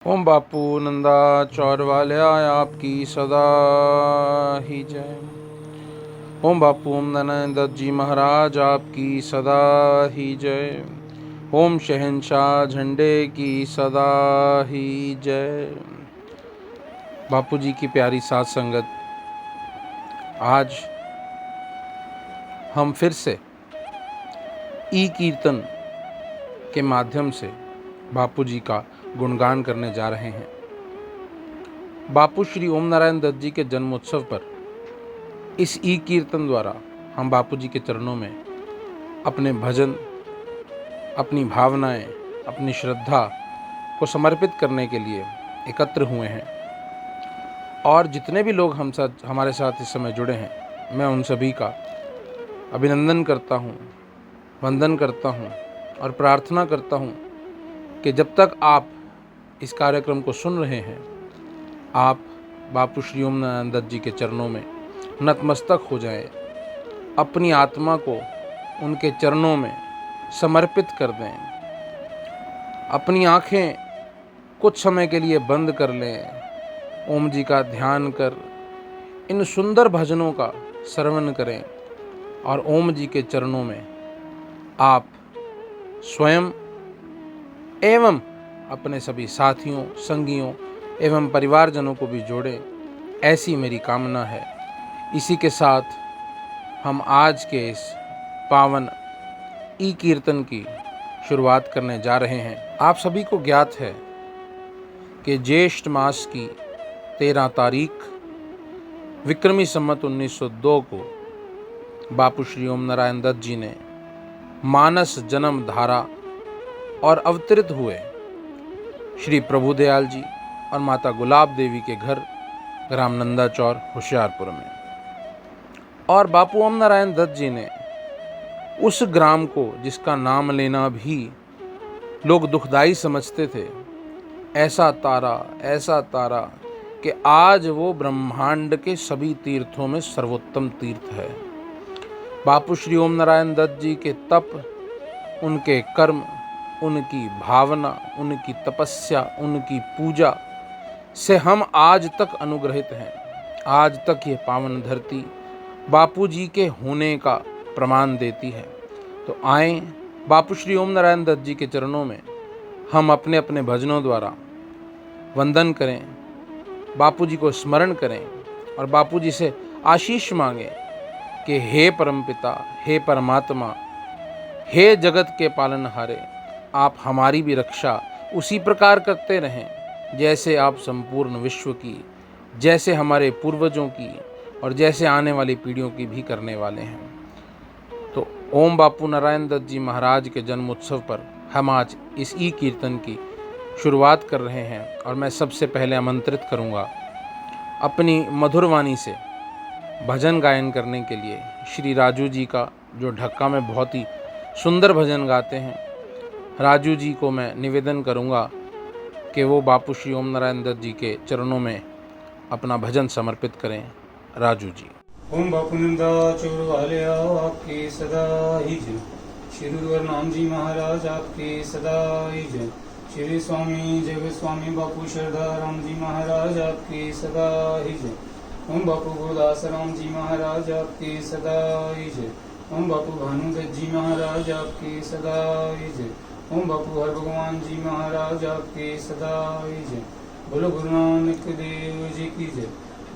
ओम बापू नंदा चौर वाल्या आपकी सदा ही जय। ओम बापू नंदा जी महाराज आपकी सदा ही जय। ओम शहंशाह झंडे की सदा ही जय। बापू जी की प्यारी साथ संगत, आज हम फिर से ई कीर्तन के माध्यम से बापू जी का गुणगान करने जा रहे हैं। बापू श्री ओम नारायण दत्त जी के जन्मोत्सव पर इस ई कीर्तन द्वारा हम बापू जी के चरणों में अपने भजन, अपनी भावनाएं, अपनी श्रद्धा को समर्पित करने के लिए एकत्र हुए हैं। और जितने भी लोग हमारे साथ इस समय जुड़े हैं, मैं उन सभी का अभिनंदन करता हूँ, वंदन करता हूँ और प्रार्थना करता हूँ कि जब तक आप इस कार्यक्रम को सुन रहे हैं, आप बापू श्री ओम नारायण दत्त जी के चरणों में नतमस्तक हो जाएं, अपनी आत्मा को उनके चरणों में समर्पित कर दें, अपनी आँखें कुछ समय के लिए बंद कर लें, ओम जी का ध्यान कर इन सुंदर भजनों का श्रवण करें और ओम जी के चरणों में आप स्वयं एवं अपने सभी साथियों, संगियों एवं परिवारजनों को भी जोड़ें, ऐसी मेरी कामना है। इसी के साथ हम आज के इस पावन ई कीर्तन की शुरुआत करने जा रहे हैं। आप सभी को ज्ञात है कि ज्येष्ठ मास की 13 तारीख विक्रमी संवत 1902 को बापू श्री ओम नारायण दत्त जी ने मानस जन्म धारा और अवतरित हुए श्री प्रभुदयाल जी और माता गुलाब देवी के घर ग्राम नंदा चौर होशियारपुर में। और बापू ओम नारायण दत्त जी ने उस ग्राम को, जिसका नाम लेना भी लोग दुखदाई समझते थे, ऐसा तारा कि आज वो ब्रह्मांड के सभी तीर्थों में सर्वोत्तम तीर्थ है। बापू श्री ओम नारायण दत्त जी के तप, उनके कर्म, उनकी भावना, उनकी तपस्या, उनकी पूजा से हम आज तक अनुग्रहित हैं। आज तक ये पावन धरती बापू जी के होने का प्रमाण देती है। तो आएं, बापू श्री ओम नारायण दत्त जी के चरणों में हम अपने अपने भजनों द्वारा वंदन करें, बापू जी को स्मरण करें और बापू जी से आशीष मांगें कि हे परमपिता, हे परमात्मा, हे जगत के पालनहारे, आप हमारी भी रक्षा उसी प्रकार करते रहें जैसे आप संपूर्ण विश्व की, जैसे हमारे पूर्वजों की और जैसे आने वाली पीढ़ियों की भी करने वाले हैं। तो ओम बापू नारायण दत्त जी महाराज के जन्मोत्सव पर हम आज इस ई कीर्तन की शुरुआत कर रहे हैं। और मैं सबसे पहले आमंत्रित करूंगा अपनी मधुर वाणी से भजन गायन करने के लिए श्री राजू जी का, जो ढक्का में बहुत ही सुंदर भजन गाते हैं। राजू जी को मैं निवेदन करूंगा कि वो बापू श्री ओम नारायण दत्त जी के चरणों में अपना भजन समर्पित करें। राजू जी। ओम बापू नंदा चौर वाल्या आपकी सदा ही जय। श्री गुरुवर नाम जी महाराज आपकी सदा ही जय। श्री स्वामी जय स्वामी बापू श्रद्धा राम जी महाराज आपकी सदा ही जय। ओम बापू गुरुदास राम जी महाराज आपकी सदा ही जय। ओम बापू भानुदत्त जी महाराज आपकी सदा ही जय। ओम बापू हर भगवान जी महाराज आपकी सदा ही जय। बोलो गुरु नानक देव जी की जय।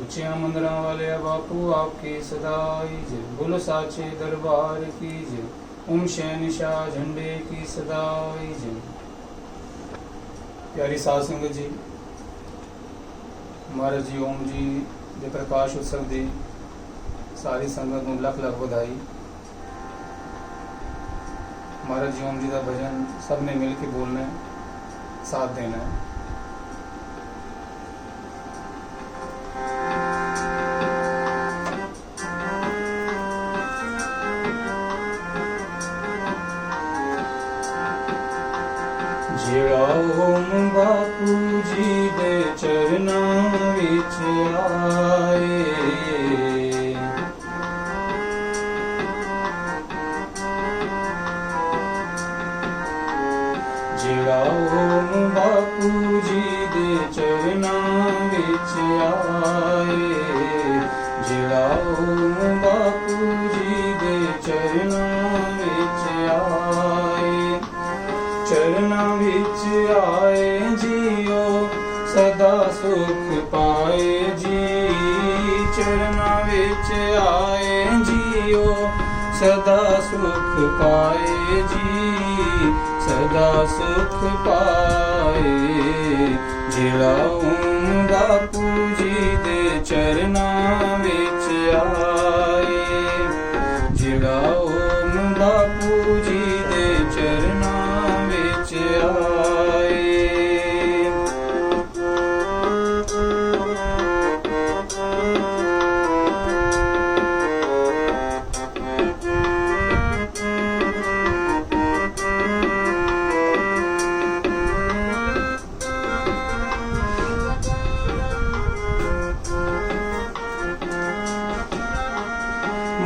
उच्चिया मंदिरा वाले बापू आपकी सदा ही जय। बोलो साचे दरबार की जय। ओम शहंशाह झंडे की सदा ही जय। प्यारी साध संगत जी, महाराज जी ओम जी दे प्रकाश उत्सव दी सारी संगत ਨੂੰ ਲੱਖ ਲੱਖ ਵਧਾਈ। महाराज जी ओम जी का भजन सबने मिल के बोलना है, साथ देना है। ਜਿਹੜਾ ओम बापू जी दे चरनां विच आए, ਜਿਹੜਾ ओम बापू जी दे सुख पाए जी, चरना विच आए जियो सदा सुख पाए जी, सदा सुख पाए। जिहड़ा ओम बापू जी दे चरना विच आए, जिहड़ा ओम बापू जी दे चरना विच आए।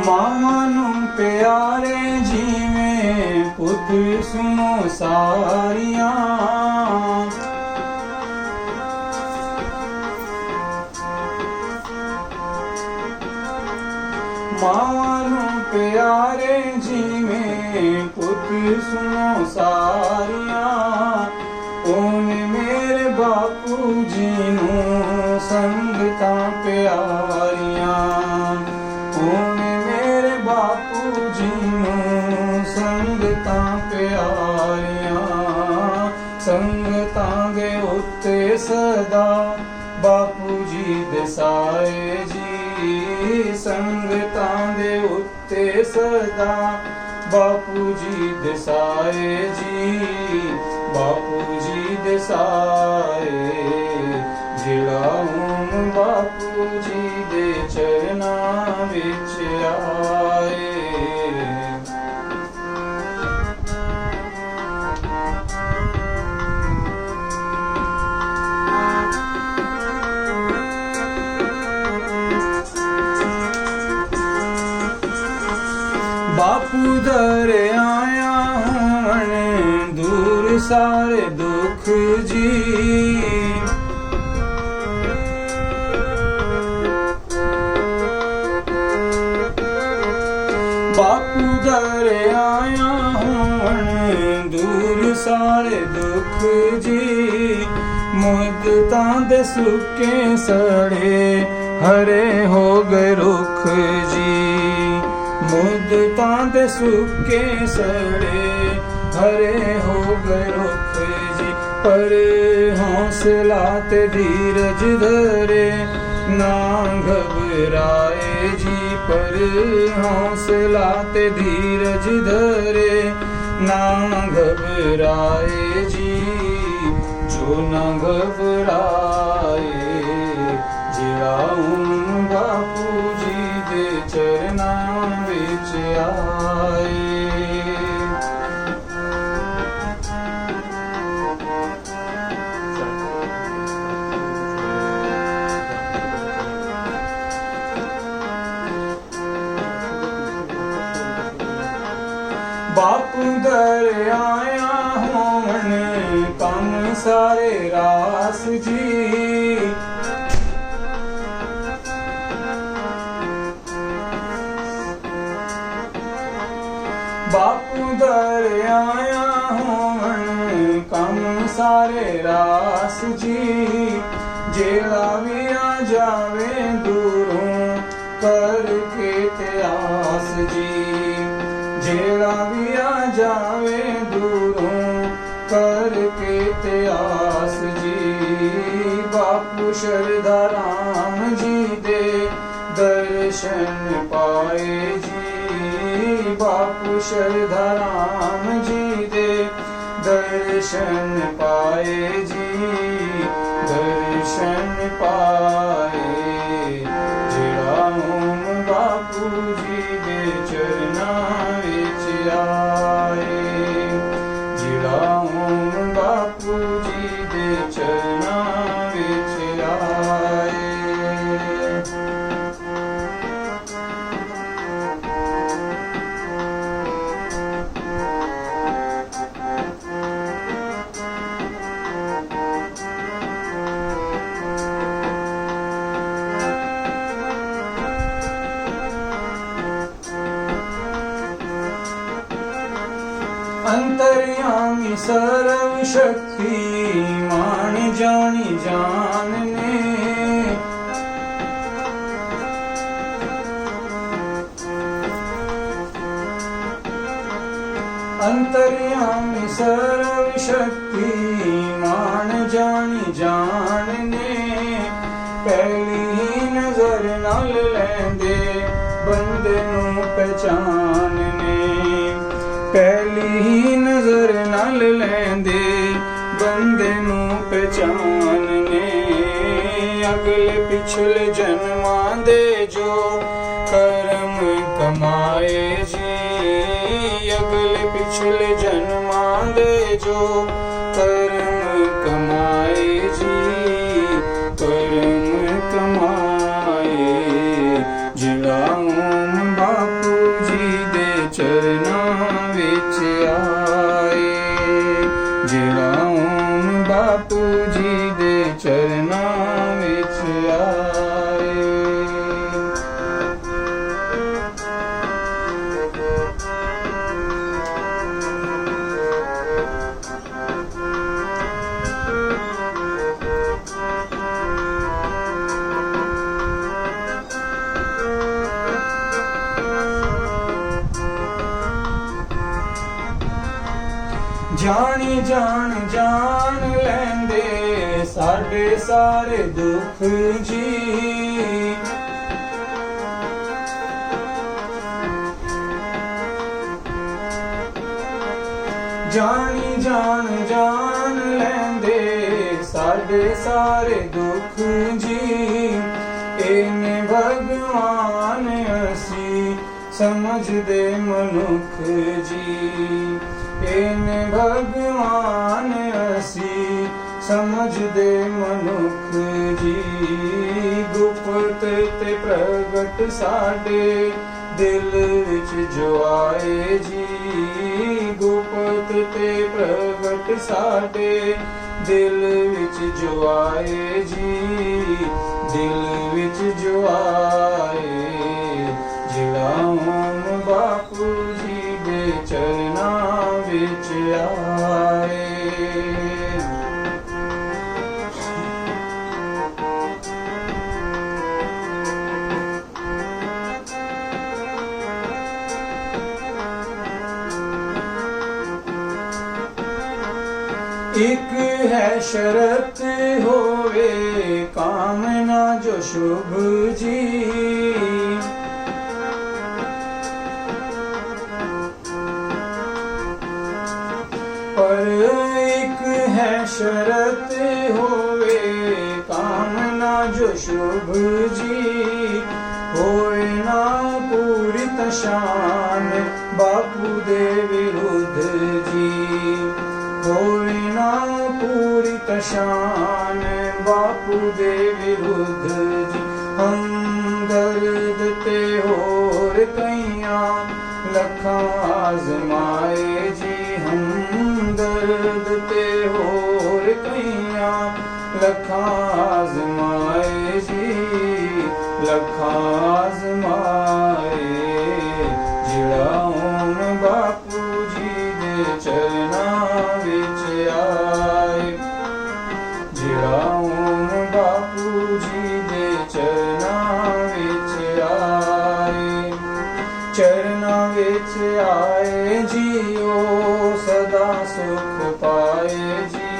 मावां नूं प्यारे जिवें पुत्र सुनो सारियां, मावां नूं प्यारे जिवें पुत्र सुनो सारियां। ओने मेरे बापू जी नूं संगतां प्यारियां, ओने मेरे बापू जी नूं संगतां प्यारियां। संगतां दे उत्ते सदा बापू जी दे साए जी, संगतां दे उत्ते सदा बापू जी दे साए जी, बापू जी दे साए। जिहड़ा ओम बापू जी दे चरना विच आए। बापू दर आया होवन दूर सारे दुख जी, बापू दर आया होवन दूर सारे दुख जी। मुद्दतां दे सुके सड़े हरे हो गए रुख जी, मुद्दतां दे सुके सड़े हरे हो गए रुख जी। पर हौसला ते धीरज धरे ना घबराए जी, पर हौसला ते धीरज धरे ना घबराए जी, जो ना घबराए। जिहड़ा ओम बापू जी दे चरना विच आए। बापू दर आया होवन कम सारे रास जी, बापू दर आया होवन कम सारे रास जी। जेड़ा भी आ जावे दूरों करके त्यास जी, जेड़ा भी आ जावे दूरों करके त्यास जी। बापू शरदा राम जी दे दर्शन पाए जी, बापू शरदा राम जी दे दर्शन पाए जी, दर्शन पाए। जिहड़ा ओम बापू जी दे चरना विच आए, जिहड़ा ओम बापू जी दे चरना विच आए। अंतर्यामी सर्व शक्ति मान जानी जान ने, अंतर्यामी सर्वशक्तिमान जानी जान ने पहली ही नजर नाल लैंदे बंदे नूं पहचान ने पहली ही नजर नाल लैंदे बंदे नूं पहचान ने अगले पिछले जन्मां दे जो कर्म कमाए जी अगले पिछले जन्मां दे जो कर्म कमाए जी कर्म कमाए जिहड़ा ओम बापू जी दे चरनां विच आए जिहड़ा ओम बापू जी दे चरनां विच आए। जानी जान जान लैंदे साडे सारे दुख जी जानी जान जान लैंदे साडे सारे दुख जी इने भगवान असी समझदे मनुख जी इने भगवान असी समझदे मनुख जी गुप्त ते प्रगट साडे दिल विच जो आए जी गुप्त ते प्रगट साडे दिल विच जो आए जी दिल विच जो आए जिहड़ा ओम बापू जी दे चरनां विच आए। एक है शरत होवे कामना जो शुभ जी पर एक है शरत होवे कामना जो शुभ जी होए ना पूरी तशान बापू दे विरुद्ध जी होए ना पूरी तशान बापू दे विरुद्ध जी हम दर्द ते होर कईयां लखां आजमाए जी हम दर्द ते होर कईयां लखां आजमाए जी लखां आजमाए जिहड़ा ओम बापू जी दे चरनां विच आए जिहड़ा ओम बापू जी दे चरनां विच आए चरनां विच आए जीओ सदा सुख पाए जी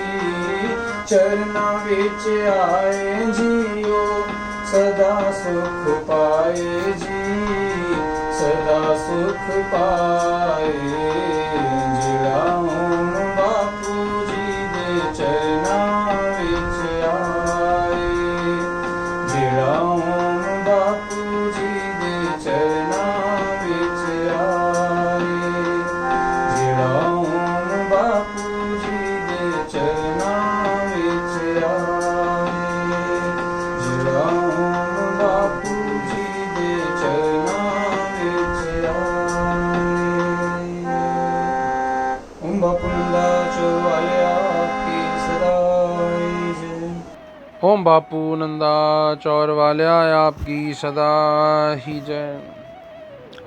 चरनां विच आए जीओ सदा सुख पाए जी सदा सुख पाए जिहड़ा ओम बापू जी दे चरनां विच आए जिहड़ा ओम बापू जी दे चरनां विच आए जिहड़ा ओम बापू जी दे चरनां विच आए जिहड़ा ओम बापू जी दे चरनां विच आए। ओम बापू नंदा चोर वालिया की सदा जय। ओम बापू नंदा चौर वालिया आपकी सदा ही जय।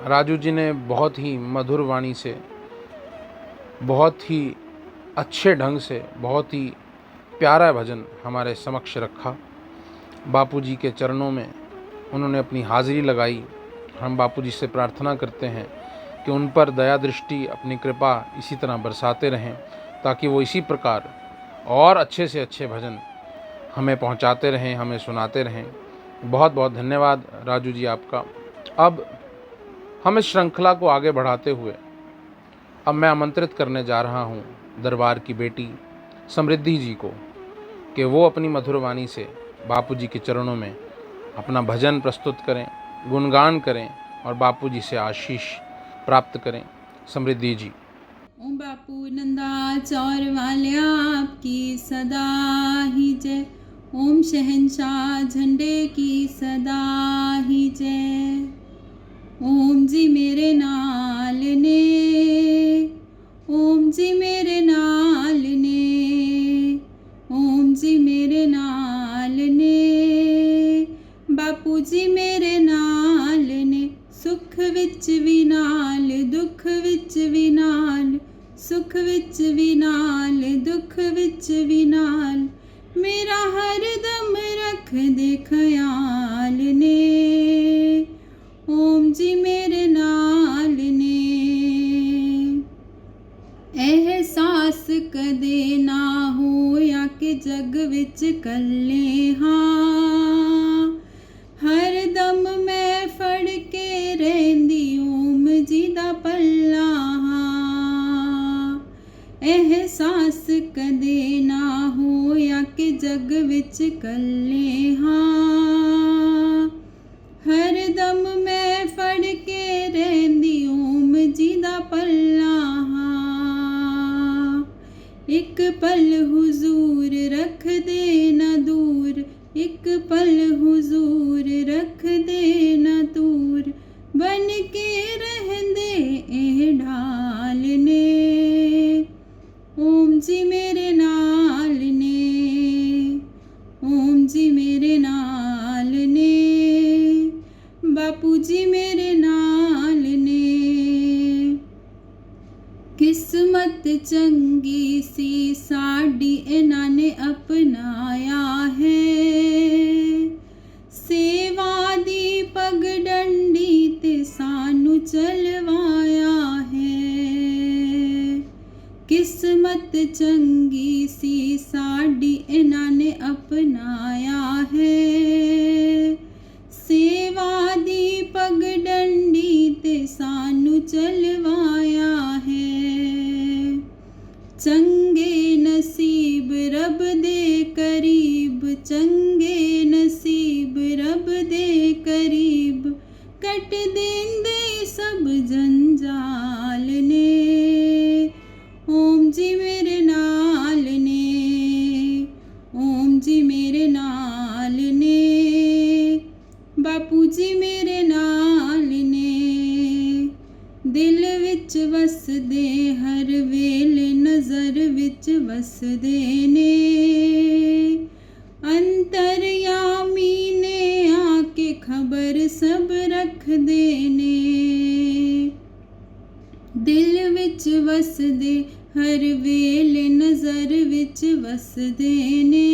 राजू जी ने बहुत ही मधुर वाणी से बहुत ही अच्छे ढंग से बहुत ही प्यारा भजन हमारे समक्ष रखा। बापू जी के चरणों में उन्होंने अपनी हाज़िरी लगाई। हम बापू जी से प्रार्थना करते हैं कि उन पर दया दृष्टि अपनी कृपा इसी तरह बरसाते रहें, ताकि वो इसी प्रकार और अच्छे से अच्छे भजन हमें पहुंचाते रहें, हमें सुनाते रहें। बहुत बहुत धन्यवाद राजू जी आपका। अब हम इस श्रृंखला को आगे बढ़ाते हुए अब मैं आमंत्रित करने जा रहा हूं दरबार की बेटी समृद्धि जी को कि वो अपनी मधुर वाणी से बापू जी के चरणों में अपना भजन प्रस्तुत करें, गुणगान करें और बापू जी से आशीष प्राप्त करें। समृद्धि जी। ओम बापू नंदा चौर वालिया आपकी सदा ही जय। ओम शहंशाह झंडे की सदा ही जय। ओम जी मेरे नाल ने, ओम जी मेरे नाल ने, ओम जी मेरे नाल ने, बापू जी मेरे नाल ने। सुख विच भी नाल, दुख विच भी नाल, सुख विच भी नाल, दुख विच भी नाल, मेरा हर दम रख दे ख्याल ने। ओम जी मेरे नाल ने। एहसास कदे ना होया कि जग विच कल्ले हां, हर दम मैं फड़ के रहंदी ओम जी दा पल्ला हां। एहसास कदे ना होया कि जग विच कल्ले हां, हर दम मैं फड़ के रहंदी ओम जी दा पल्ला हां। एक पल हुजूर रख दे ना दूर, एक पल हुजूर रख दे ना दूर, बन के रहंदे ए ढाल ने। ओम जी मेरे नाल ने, ओम जी मेरे नाल ने, बापू जी मेरे नाल ने। किस्मत चंगी सी साडी इन्हां ने अपनाया है, सेवा दी पगडंडी ते सानू चलवाया है। किस्मत चंगी सी साडी इन्हां ने अपनाया है, सेवा दी पगडंडी ते सानू चलवाया है। चंगे नसीब रब दे करीब, चंगे नसीब रब दे करीब, कट देंदे सब जंजाल ने। ओम जी मेरे नाल ने, ओम जी मेरे नाल ने, बापू जी मेरे नाल ने। दिल विच वसदे हर वेले, नज़र विच वसदे ने, अंतरयामी ने आके खबर सब रख देने। दिल विच वसदे हर वेले, नज़र विच वसदे ने,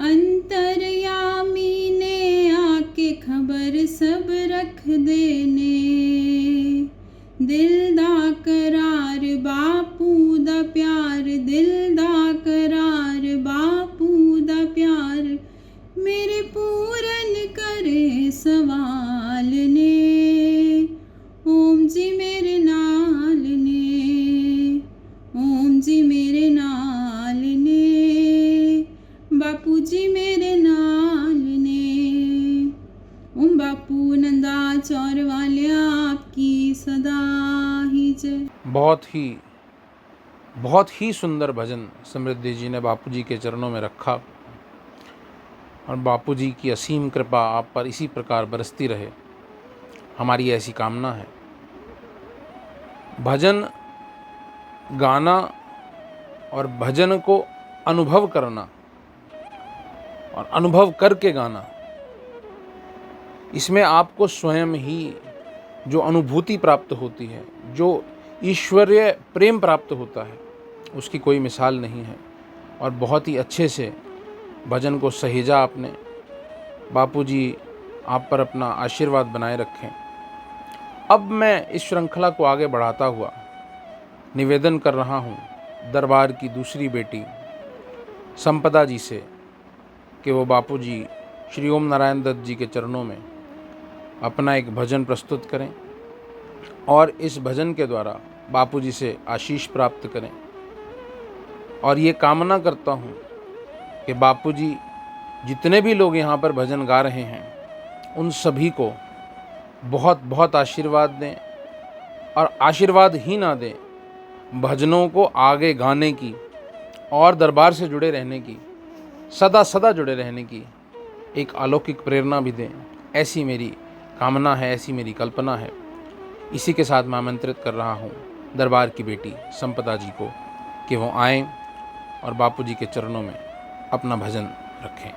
अंतरयामी ने आके खबर सब रख देने। दिल दा करार बापू दा प्यार, दिल दा करार बापू दा प्यार, मेरे पूरन करे सवाल ने। ओम जी मेरे नाल ने, ओम जी मेरे नाल ने, बापू जी मेरे नाल ने। ओम बापू नंदा चौर वालिया आपकी सदा ही जय। बहुत ही सुंदर भजन समृद्धि जी ने बापू जी के चरणों में रखा और बापू जी की असीम कृपा आप पर इसी प्रकार बरसती रहे, हमारी ऐसी कामना है। भजन गाना और भजन को अनुभव करना और अनुभव करके गाना, इसमें आपको स्वयं ही जो अनुभूति प्राप्त होती है, जो ईश्वरीय प्रेम प्राप्त होता है, उसकी कोई मिसाल नहीं है। और बहुत ही अच्छे से भजन को सहेजा आपने। बापू जी आप पर अपना आशीर्वाद बनाए रखें। अब मैं इस श्रृंखला को आगे बढ़ाता हुआ निवेदन कर रहा हूँ दरबार की दूसरी बेटी संपदा जी से कि वो बापूजी श्री ओम नारायण दत्त जी के चरणों में अपना एक भजन प्रस्तुत करें और इस भजन के द्वारा बापूजी से आशीष प्राप्त करें। और ये कामना करता हूँ कि बापूजी जितने भी लोग यहाँ पर भजन गा रहे हैं उन सभी को बहुत बहुत आशीर्वाद दें, और आशीर्वाद ही ना दें, भजनों को आगे गाने की और दरबार से जुड़े रहने की, सदा सदा जुड़े रहने की एक अलौकिक प्रेरणा भी दें। ऐसी मेरी कामना है, ऐसी मेरी कल्पना है। इसी के साथ मैं आमंत्रित कर रहा हूँ दरबार की बेटी संपदा जी को कि वो आएं और बापूजी के चरणों में अपना भजन रखें।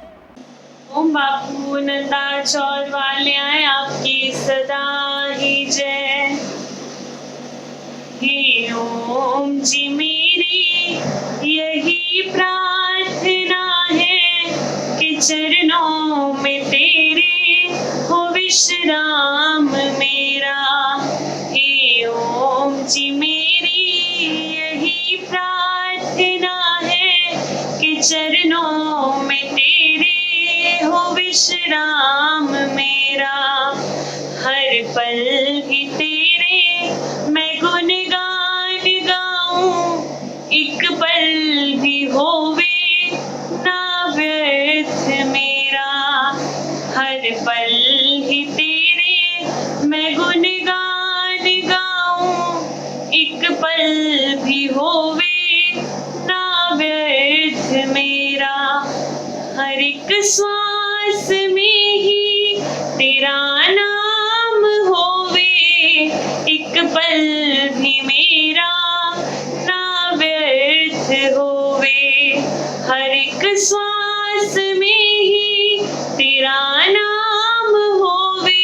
ओम बापू नंदाचौर वाले आए आपकी सदा ही जय। हे ओम जी मेरी यही प्रार्थना है कि चरणों में तेरे हो विश्राम मेरा। हे ओम जी मेरी यही प्रार्थना है कि चरणों में तेरे हो विश्राम मेरा। हर पल ही तेरे मैं गुणगान गाऊं, एक पल भी होवे ना व्यर्थ मेरा। हर पल ही तेरे मैं गुणगान गाऊं, एक पल भी होवे ना व्यर्थ मेरा। हर एक श्वास में ही तेरा नाम होवे, एक पल भी मेरा ना व्यर्थ होवे। हर एक श्वास में ही तेरा नाम होवे,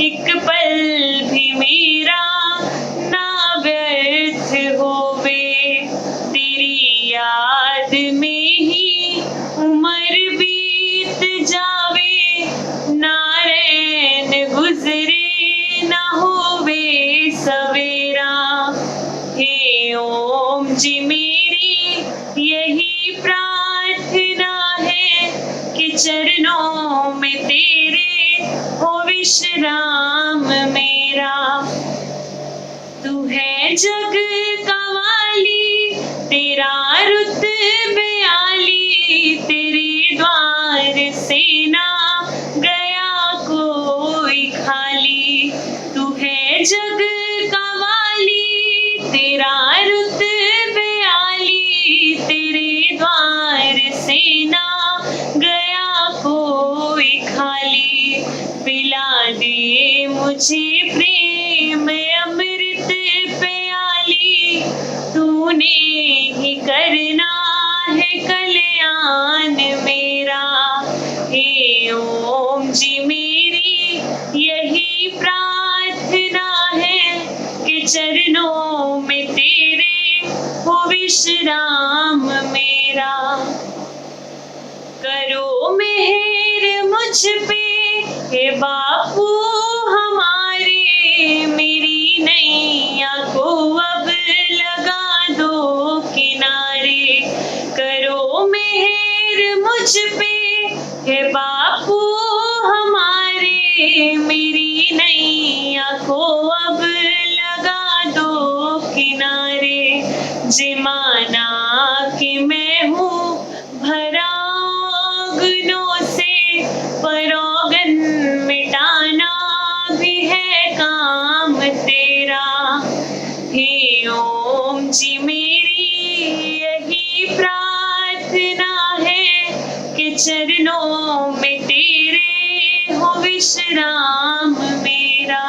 एक पल भी मेरा ना व्यर्थ होवे। तेरी याद में ही उम्र बीत जावे, नारायण गुजरे ना होवे सवेरा। हे ओम जी मेरी यही प्रार्थना है कि चरणों में तेरे हो विश्राम मेरा। तू है जग का वाली, तेरा रुतबे आली, तेरे द्वार से ना गया कोई खाली। तू है जग का वाली, तेरा रुतबे आली, तेरे द्वार से ना गया कोई खाली। पिला दे मुझे प्रेम अमृत प्याली, तूने ही करना है कल्याण मेरा। हे ओम जी मेरी यही प्रार्थना है कि चरणों में तेरे हो विश्राम मेरा। करो मेहर मुझ पे हे बापू हमारे, मेरी नैया को अब लगा दो किनारे। करो मेहर मुझ पे हे बापू हमारे, मेरी नैया को अब लगा दो किनारे। जिमाना कि मैं हूँ भरा गुनों से, परोगन मिटाना भी है काम तेरा। हे ओम जी मेरी यही प्रार्थना है कि चरणों में तेरे हो विश्राम मेरा।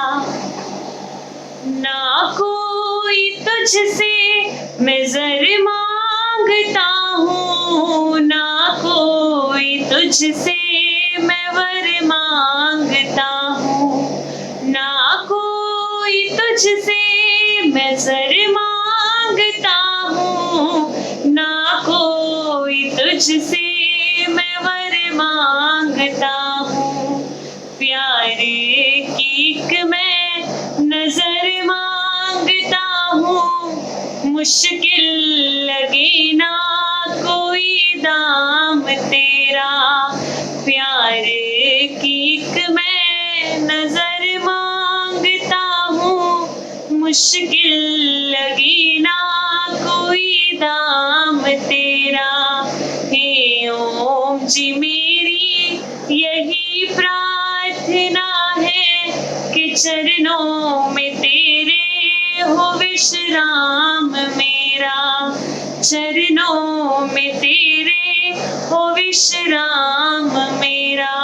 ना कोई तुझसे मैं ज़र मांगता हूँ, ना कोई तुझसे मैं वर मांगता हूँ। ना कोई तुझसे मैं ज़र मांगता हूँ, ना कोई तुझसे मैं वर मांगता हूँ। प्यारे की मैं मुश्किल लगे ना कोई दाम तेरा, प्यार की एक मैं नजर मांगता हूँ, मुश्किल लगे ना कोई दाम तेरा। हे ओम जी मेरी यही प्रार्थना है कि चरणों में तेरे हो विश्राम मेरा, चरणों में तेरे हो विश्राम मेरा।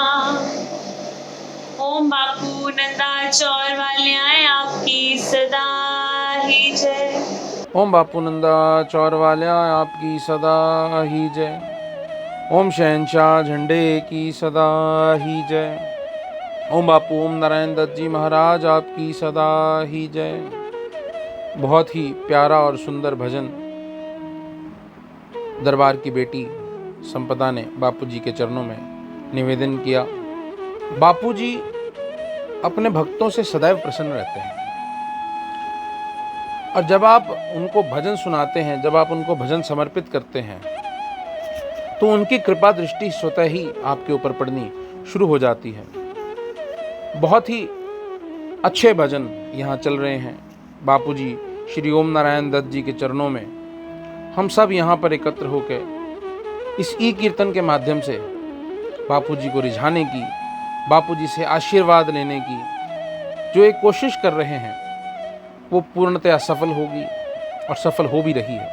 ओम बापू नंदा चौर वाले आए आपकी सदा ही जय। ओम बापू नंदा चौर वाल्या आपकी सदा ही जय। ओम शहंशाह झंडे की सदा ही जय। ओम बापू ओम नारायण दत्त जी महाराज आपकी सदा ही जय। बहुत ही प्यारा और सुंदर भजन दरबार की बेटी संपदा ने बापू जी के चरणों में निवेदन किया। बापू जी अपने भक्तों से सदैव प्रसन्न रहते हैं और जब आप उनको भजन सुनाते हैं, जब आप उनको भजन समर्पित करते हैं, तो उनकी कृपा दृष्टि स्वतः ही आपके ऊपर पड़नी शुरू हो जाती है। बहुत ही अच्छे भजन यहाँ चल रहे हैं। बापू जी श्री ओम नारायण दत्त जी के चरणों में हम सब यहाँ पर एकत्र होकर इस ई कीर्तन के माध्यम से बापू जी को रिझाने की, बापू जी से आशीर्वाद लेने की जो एक कोशिश कर रहे हैं वो पूर्णतया सफल होगी और सफल हो भी रही है।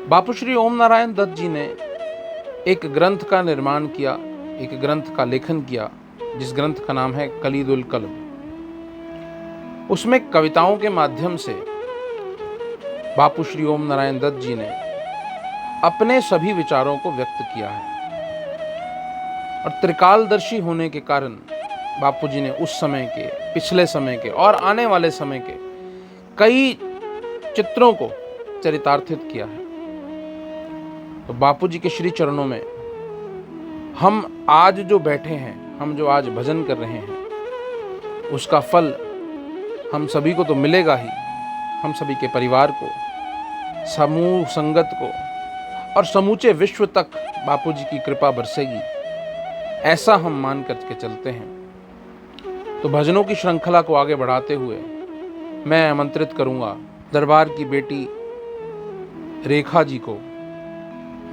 बापू श्री ओम नारायण दत्त जी ने एक ग्रंथ का निर्माण किया, एक ग्रंथ का लेखन किया, जिस ग्रंथ का नाम है कलीदुल कल्ब। उसमें कविताओं के माध्यम से बापू श्री ओम नारायण दत्त जी ने अपने सभी विचारों को व्यक्त किया है और त्रिकालदर्शी होने के कारण बापू जी ने उस समय के, पिछले समय के और आने वाले समय के कई चित्रों को चरितार्थित किया है। तो बापू जी के श्री चरणों में हम आज जो बैठे हैं, हम जो आज भजन कर रहे हैं, उसका फल हम सभी को तो मिलेगा ही, हम सभी के परिवार को, समूह संगत को और समूचे विश्व तक बापू जी की कृपा बरसेगी, ऐसा हम मान करके चलते हैं। तो भजनों की श्रृंखला को आगे बढ़ाते हुए मैं आमंत्रित करूंगा दरबार की बेटी रेखा जी को,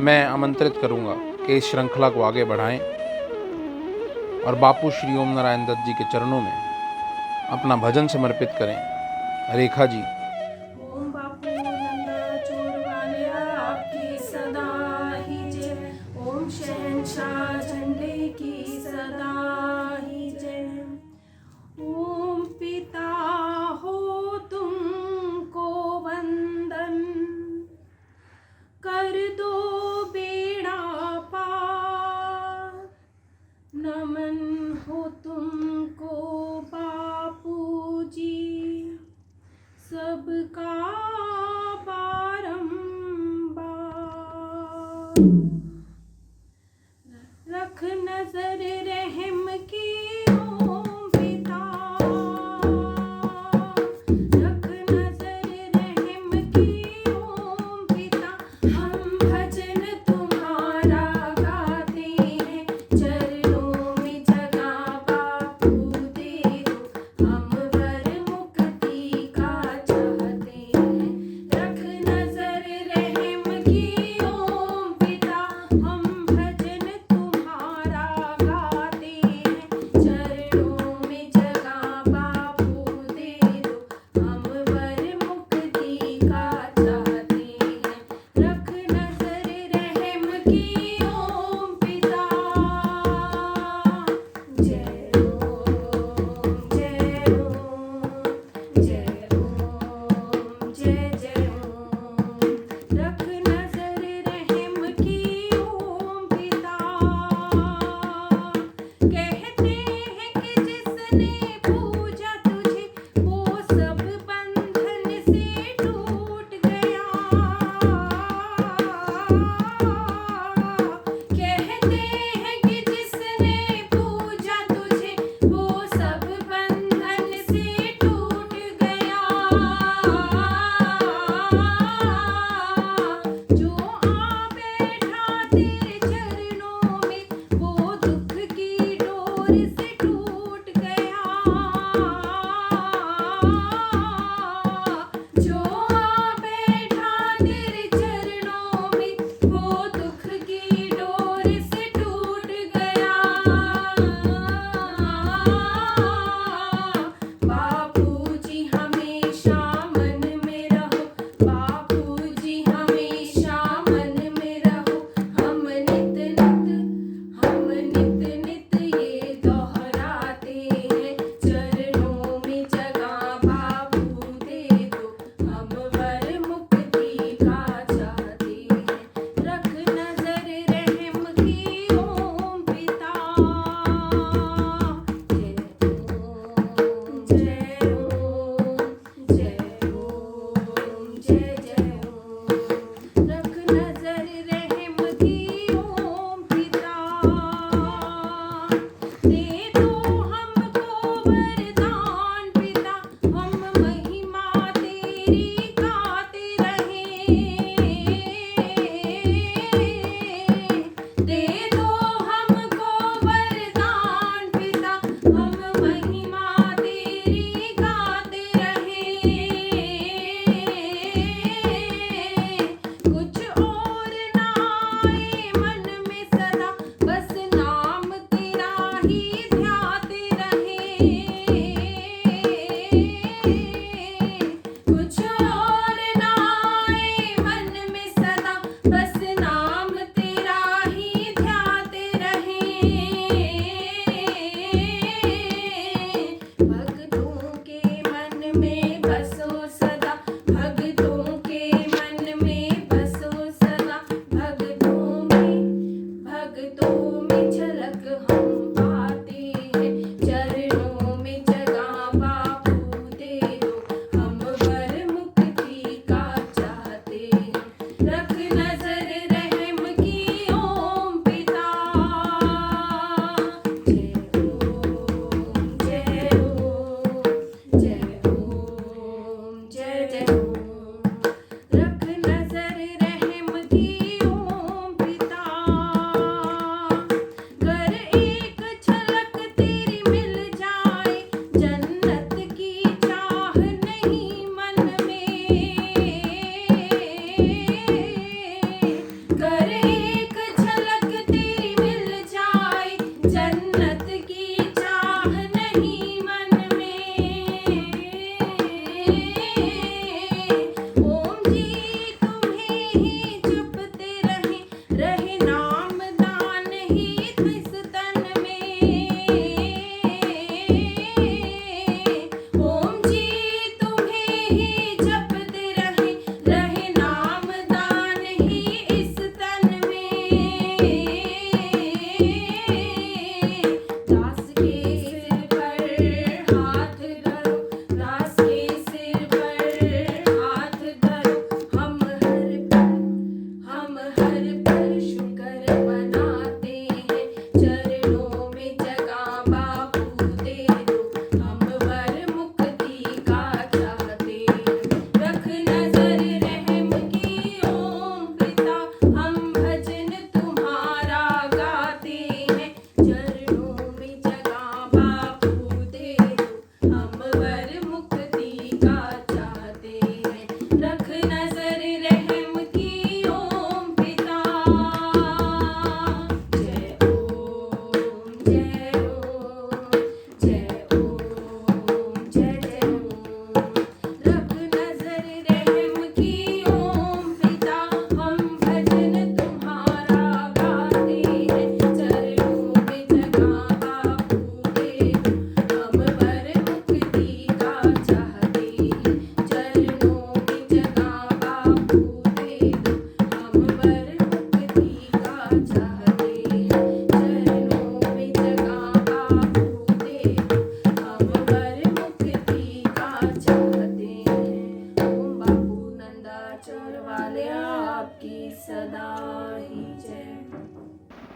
मैं आमंत्रित करूंगा कि इस श्रृंखला को आगे बढ़ाएं और बापू श्री ओम नारायण दत्त जी के चरणों में अपना भजन समर्पित करें। रेखा जी। ओम बापू नंदा चोर वालिया आपकी सदा ही जय। ओम शहंशाह झंडे की सदा ही जय। ओम पिता हो तुमको वंदन, कर दो बेड़ा पार। नमन हो तुमको बापू जी, सबका बारंबार। रख नजर रहम की ओम पिता, रख नजर रहम की ओम पिता। हम भजन तुम्हारा गाते हैं, चरणों में जगह बापू दे दो। हम वर मुक्ति का चाहते हैं, रख नजर रहम की ओम पिता। हम भजन तुम्हारा गाते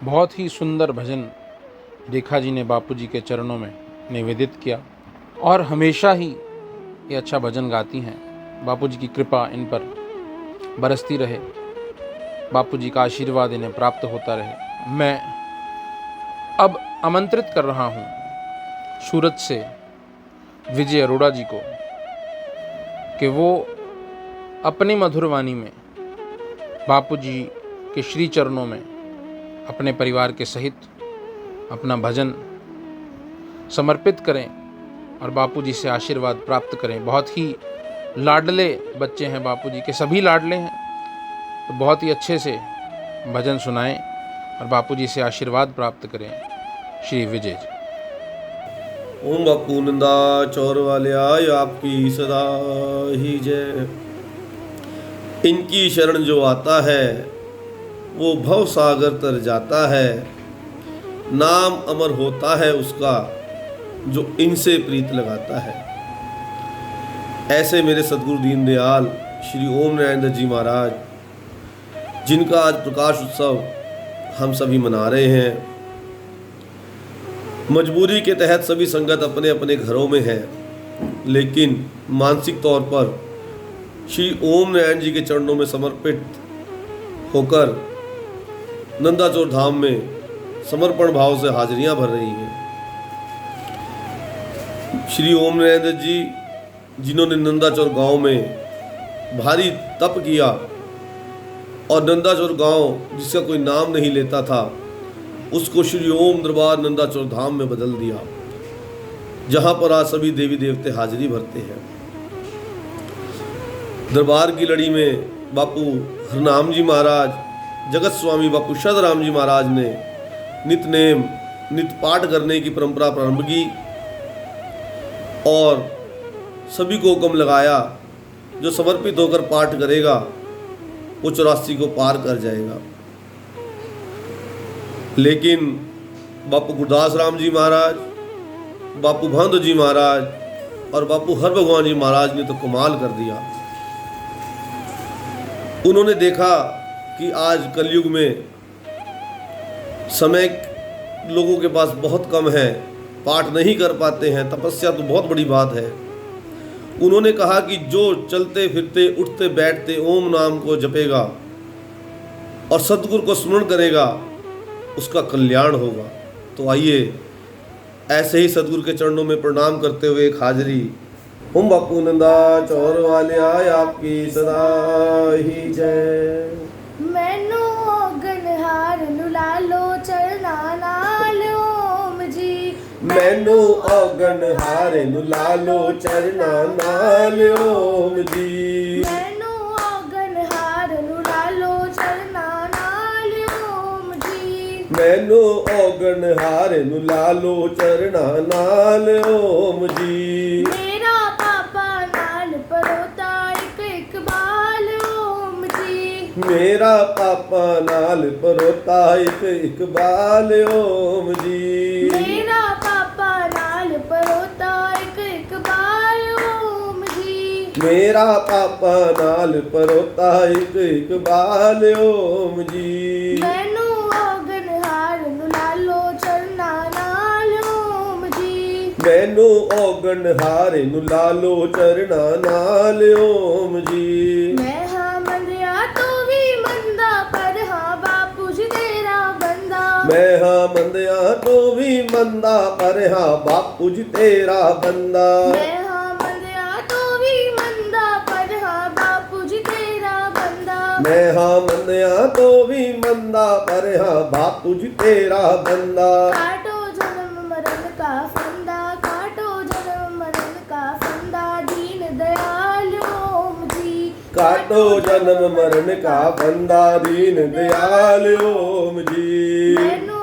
बहुत ही सुंदर भजन रेखा जी ने बापू जी के चरणों में निवेदित किया और हमेशा ही ये अच्छा भजन गाती हैं। बापू जी की कृपा इन पर बरसती रहे, बापू जी का आशीर्वाद इन्हें प्राप्त होता रहे। मैं अब आमंत्रित कर रहा हूँ सूरत से विजय अरोड़ा जी को कि वो अपनी मधुर वाणी में बापू जी के श्री चरणों में अपने परिवार के सहित अपना भजन समर्पित करें और बापू जी से आशीर्वाद प्राप्त करें। बहुत ही लाडले बच्चे हैं बापू जी के, सभी लाडले हैं, तो बहुत ही अच्छे से भजन सुनाएं और बापू जी से आशीर्वाद प्राप्त करें। श्री विजय जी। ओम बापू नंदा चौर वाले आय आपकी सदा ही जय। इनकी शरण जो आता है वो भव सागर तर जाता है, नाम अमर होता है उसका जो इनसे प्रीत लगाता है। ऐसे मेरे सदगुरु दीनदयाल श्री ओम नारायण दत्त जी महाराज, जिनका आज प्रकाश उत्सव हम सभी मना रहे हैं। मजबूरी के तहत सभी संगत अपने अपने घरों में है, लेकिन मानसिक तौर पर श्री ओम नारायण जी के चरणों में समर्पित होकर नंदाचौर धाम में समर्पण भाव से हाजिरियां भर रही हैं। श्री ओम नारायण दत्त जी जिन्होंने नंदाचौर गांव में भारी तप किया और नंदाचौर गांव जिसका कोई नाम नहीं लेता था उसको श्री ओम दरबार नंदाचौर धाम में बदल दिया, जहां पर आज सभी देवी देवते हाजिरी भरते हैं। दरबार की लड़ी में बापू हरनाम जी महाराज, जगत स्वामी बापू शतराम जी महाराज ने नितनेम नित पाठ करने की परंपरा प्रारंभ की और सभी को हुक्म लगाया जो समर्पित होकर पाठ करेगा वो 84 को पार कर जाएगा। लेकिन बापू गुरदास राम जी महाराज, बापू भांदो जी महाराज और बापू हर भगवान जी महाराज ने तो कमाल कर दिया। उन्होंने देखा कि आज कलयुग में समय लोगों के पास बहुत कम है, पाठ नहीं कर पाते हैं, तपस्या तो बहुत बड़ी बात है। उन्होंने कहा कि जो चलते फिरते उठते बैठते ओम नाम को जपेगा और सतगुरु को स्मरण करेगा उसका कल्याण होगा। तो आइए ऐसे ही सतगुरु के चरणों में प्रणाम करते हुए एक हाजिरी। ओम बापू नंदा चौर वाले आय आपकी सदा ही जय। मैनू गनहार नु लालो चरना नाल ओम जी। मैनू औगण हारे नु लालो चरना नाल ओम जी। मैनू गनहार नु लालो चरना नाल ओम जी। मैनू औगण हारे नु लालो चरना नाल ओम जी। मेरा पापा नाल परोता एक बाल ओम जी। मेरा पापा नाल परोता एक बाल ओम जी। मेरा पापा नाल परोता एक बाल ओम जी। मेरा पापा नाल परोता एक बाल ओम जी। मैनू गनहार नु लालो चरना नाल ओम जी। मैनू औगण हारे नु लालो चरना नाल ओम जी। मैं हाँ मंदिया तो भी मंदा, पर हाँ बापू जी तेरा बंदा। मैं हाँ मंदिया तो भी मंदा, पर हाँ बापू जी तेरा बंदा। मैं हाँ मंदिया तो भी मंदा, पर हाँ बापू जी तेरा बंदा। मैं हाँ मंदिया तो भी मंदा, पर हाँ बापू जी तेरा बंदा। काटो जन्म मरण का फंदा, काटो जन्म मरण का फंदा, दीन दयाल ओम जी। काटो जन्म मरण का फंदा, दीन दयाल ओम जी। मैनू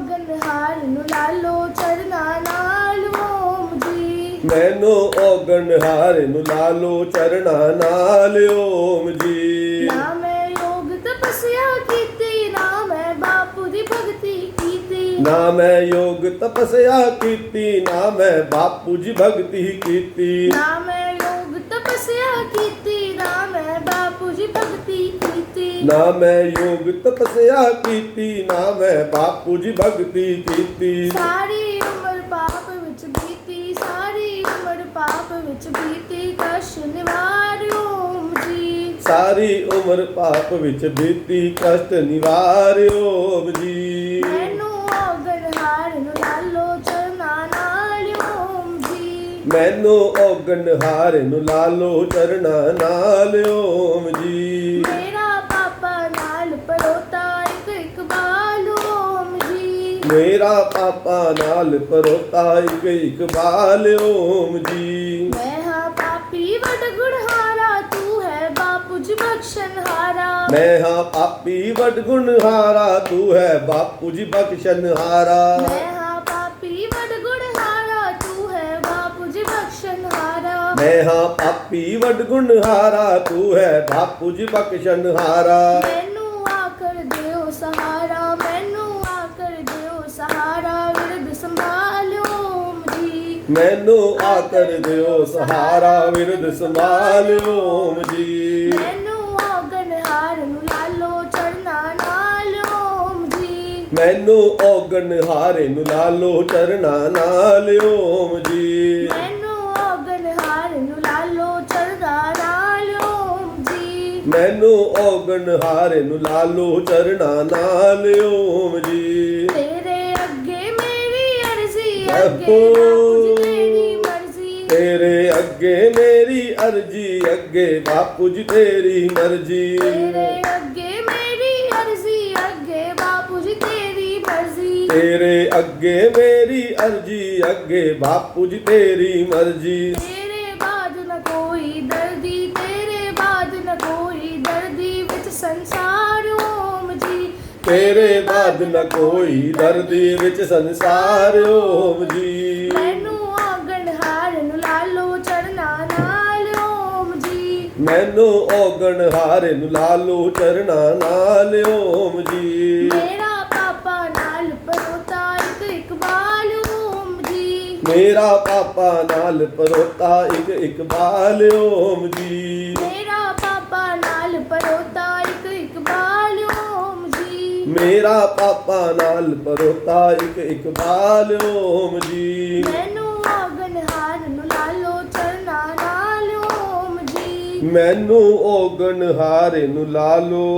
गनहार नु लालो चरना नाल ओम जी। मैनू औगण हारे नु लालो चरना नाल ओम जी। ना मैं योग तपस्या कीती, ना मैं बापू दी भगती कीती। ना मैं योग तपस्या कीती, ना मैं बापू जी भगती कीती। ना मैं योग तपस्या कीती, ना मैं बापू जी भगती कीती। ना मैं योग तपस्या कीती, ना मैं बापू जी भगती कीती। सारी उम्र पाप विच बीती, सारी उम्र पाप विच बीती, कष्ट निवारियो ओम जी। सारी उम्र पाप विच बीती, कष्ट निवारियो ओम जी। मैनू औगण हारन लालो चरना नाल ओम जी। मैनू औगण हारन लालो चरना नाल ओम जी। मेरा पापा नाल परोता एक एक बाल ओम जी। मेरा पापा नाल परोता एक एक बाल ओम जी। मैं हाँ पापी वड गुणहारा, तू है बापू जी बख्शनहारा। मैं हाँ पापी वड गुणहारा, तू है बापू जी बख्शनहारा। मैं हाँ पापी वड गुणहारा, तू है बापू जी बख्शनहारा। मैं हाँ पापी वड गुणहारा, तू है बापू जी बख्शनहारा। मैनू आकर दियो सहारा, मैनू आकर दियो सहारा, विरद संभालो ओम जी। मैनू आकर दियो सहारा, विरद संभालो ओम जी। मैनू औगण हारन लालो चरना नाल ओम जी। मैनू औगण हारन लालो चरना नाल ओम जी। मैनू औगण हारन लालो चरना नाल ओम जी। मैनू औगण हारन लालो चरना नाल ओम जी। तेरे अगे मेरी अर्जी, आहो। अगे बापू जी तेरी मर्जी। तेरे अगे मेरी अर्जी, अगे बापू जी तेरी मर्जी। तेरे अगे मेरी अर्जी, अगे बापू जी तेरी मर्जी। तेरे अगे मेरी अर्जी, अगे बापू जी तेरी मर्जी। तेरे बाद न कोई दर्दी, तेरे बाद न कोई दर्दी विच संसार ओम जी। तेरे बाद न कोई दर्दी विच संसार ओम जी। मैनू औगण हारन लालो चरना नाल ओम जी। मैनू औगण हारन लालो चरना नाल ओम जी। मेरा पापा नाल परोता एक एक बाल ओम जी। मेरा पापा नाल परोता एक एक बाल ओम जी। मेरा पापा नाल परोता एक एक बाल ओम जी। मेरा पापा नाल परोता एक एक बाल ओम जी। मैनू औगण हारन लालो चरना नाल ओम जी। मैनू औगण हारन लालो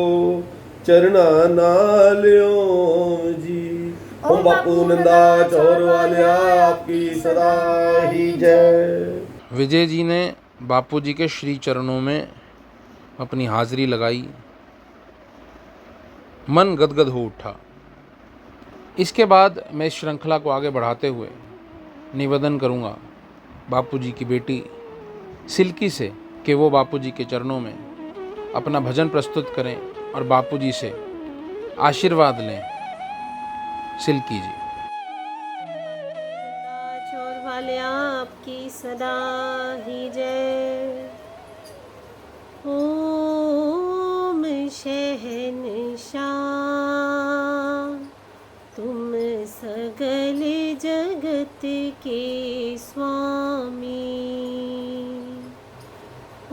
चरना नाल ओम जी। ओम बापू नंदा चौर वालिया आपकी सदा ही जय। विजय जी ने बापू जी के श्री चरणों में अपनी हाजिरी लगाई। मन गदगद हो उठा। इसके बाद मैं इस श्रृंखला को आगे बढ़ाते हुए निवेदन करूंगा बापू जी की बेटी सिल्की से कि वो बापू जी के चरणों में अपना भजन प्रस्तुत करें और बापू जी से आशीर्वाद लें। सिल्की जी। चोर वाले आपकी सदा ही जय। ओम शहंशाह तुम सगल जगत के स्वामी।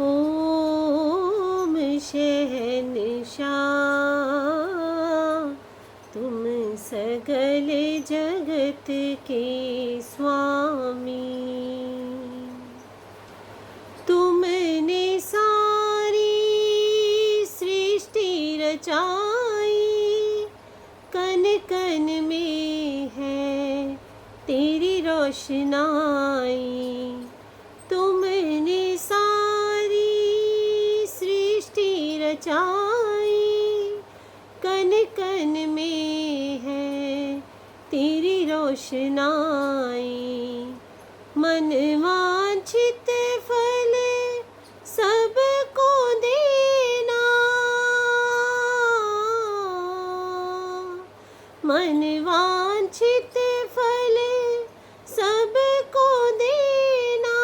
ओम शहंशाह तुम सगल जगत के स्वामी। तुमने सारी सृष्टि रचाई, कन कन में है तेरी रोशनाई। तुमने सारी सृष्टि रचाई, कन कन में है तेरी रोशनाई। मन वांछित फल सबको देना, मन वांछित फल सबको देना।